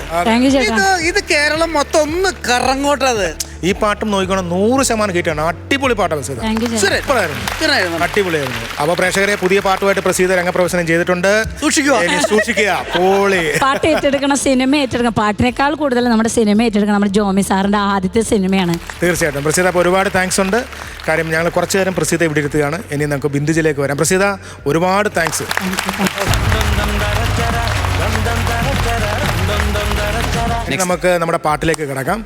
ഇത് കേരളം മൊത്തം ഒന്ന് കറങ്ങോട്ടത്. ഈ പാട്ടും നോക്കിക്കോണം 100% ഹിറ്റാണ്. അടിപൊളി പാട്ടാണ്. അടിപൊളിയായിരുന്നു. അപ്പൊ പ്രേക്ഷകരെ പുതിയ പാട്ടുമായിട്ട് പ്രസീത രംഗപ്രവേശനം ചെയ്തിട്ടുണ്ട്. സൂക്ഷിക്കുക. പാട്ട് ഏറ്റെടുക്കണം, സിനിമ ഏറ്റെടുക്കണം. പാട്ടിനേക്കാൾ കൂടുതൽ നമ്മുടെ സിനിമ ഏറ്റെടുക്കണം. നമ്മുടെ ജോമി സാറിന്റെ ആദ്യത്തെ സിനിമയാണ്. തീർച്ചയായിട്ടും പ്രസീത. അപ്പോൾ ഒരുപാട് താങ്ക്സ് ഉണ്ട്. കാര്യം ഞങ്ങൾ കുറച്ചു നേരം പ്രസീത ഇവിടെ ഇരുത്തുകയാണ്. ഇനി നമുക്ക് ബിന്ദുജിലേക്ക് വരാം. പ്രസീത ഒരുപാട് താങ്ക്സ്. നമുക്ക് നമ്മുടെ പാട്ടിലേക്ക് കിടക്കാം.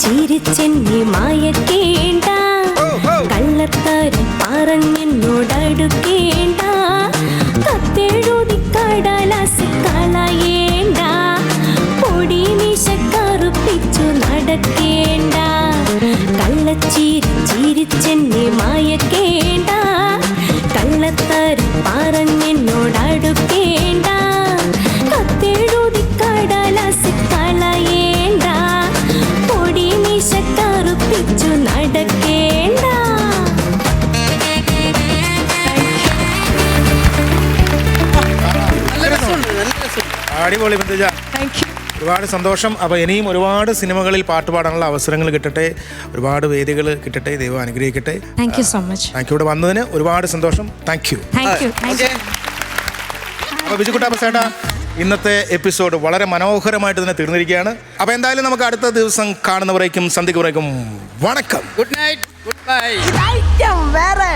ചിരിച്ചെന്നെ മായക്കേണ്ട, കള്ളത്താരം പറഞ്ഞെന്നോടടുക്കേണ്ട, കത്തെഴുതി കടലാസ് കളയേണ്ട, പൊടി മീശ കറുപ്പിച്ചു നടക്കേണ്ട. ചിരിച്ചെന്നെ മായക്കേണ്ട, കള്ളത്താരം പറഞ്ഞെന്നോടടുക്കേണ്ട, കത്തെഴുതി കടലാസ് കളയേണ്ട, പൊടി മീശ കറുപ്പിച്ചു നടക്കേണ്ട. അടിപൊളി ബിന്ദുജ. ഒരുപാട് സന്തോഷം. അപ്പോൾ ഇനിയും ഒരുപാട് സിനിമകളിൽ പാട്ട് പാടാനുള്ള അവസരങ്ങൾ കിട്ടട്ടെ, ഒരുപാട് വേദികൾ കിട്ടട്ടെ, ദൈവം അനുഗ്രഹിക്കട്ടെ. Thank you so much. Thank you. ഇവിടെ വന്നതിന് ഒരുപാട് സന്തോഷം. Thank you. Thank U. അപ്പോൾ ബിജുക്കുട്ടാ പ്രസേട്ടാ, ഇന്നത്തെ എപ്പിസോഡ് വളരെ മനോഹരമായിട്ട് തന്നെ തീർന്നിരിക്കുകയാണ്. അപ്പോൾ എന്തായാലും നമുക്ക് അടുത്ത ദിവസം കാണുന്നവരേക്കും സന്ധിക്കുവരേക്കും വണക്കം. Good night, good bye. വേറെ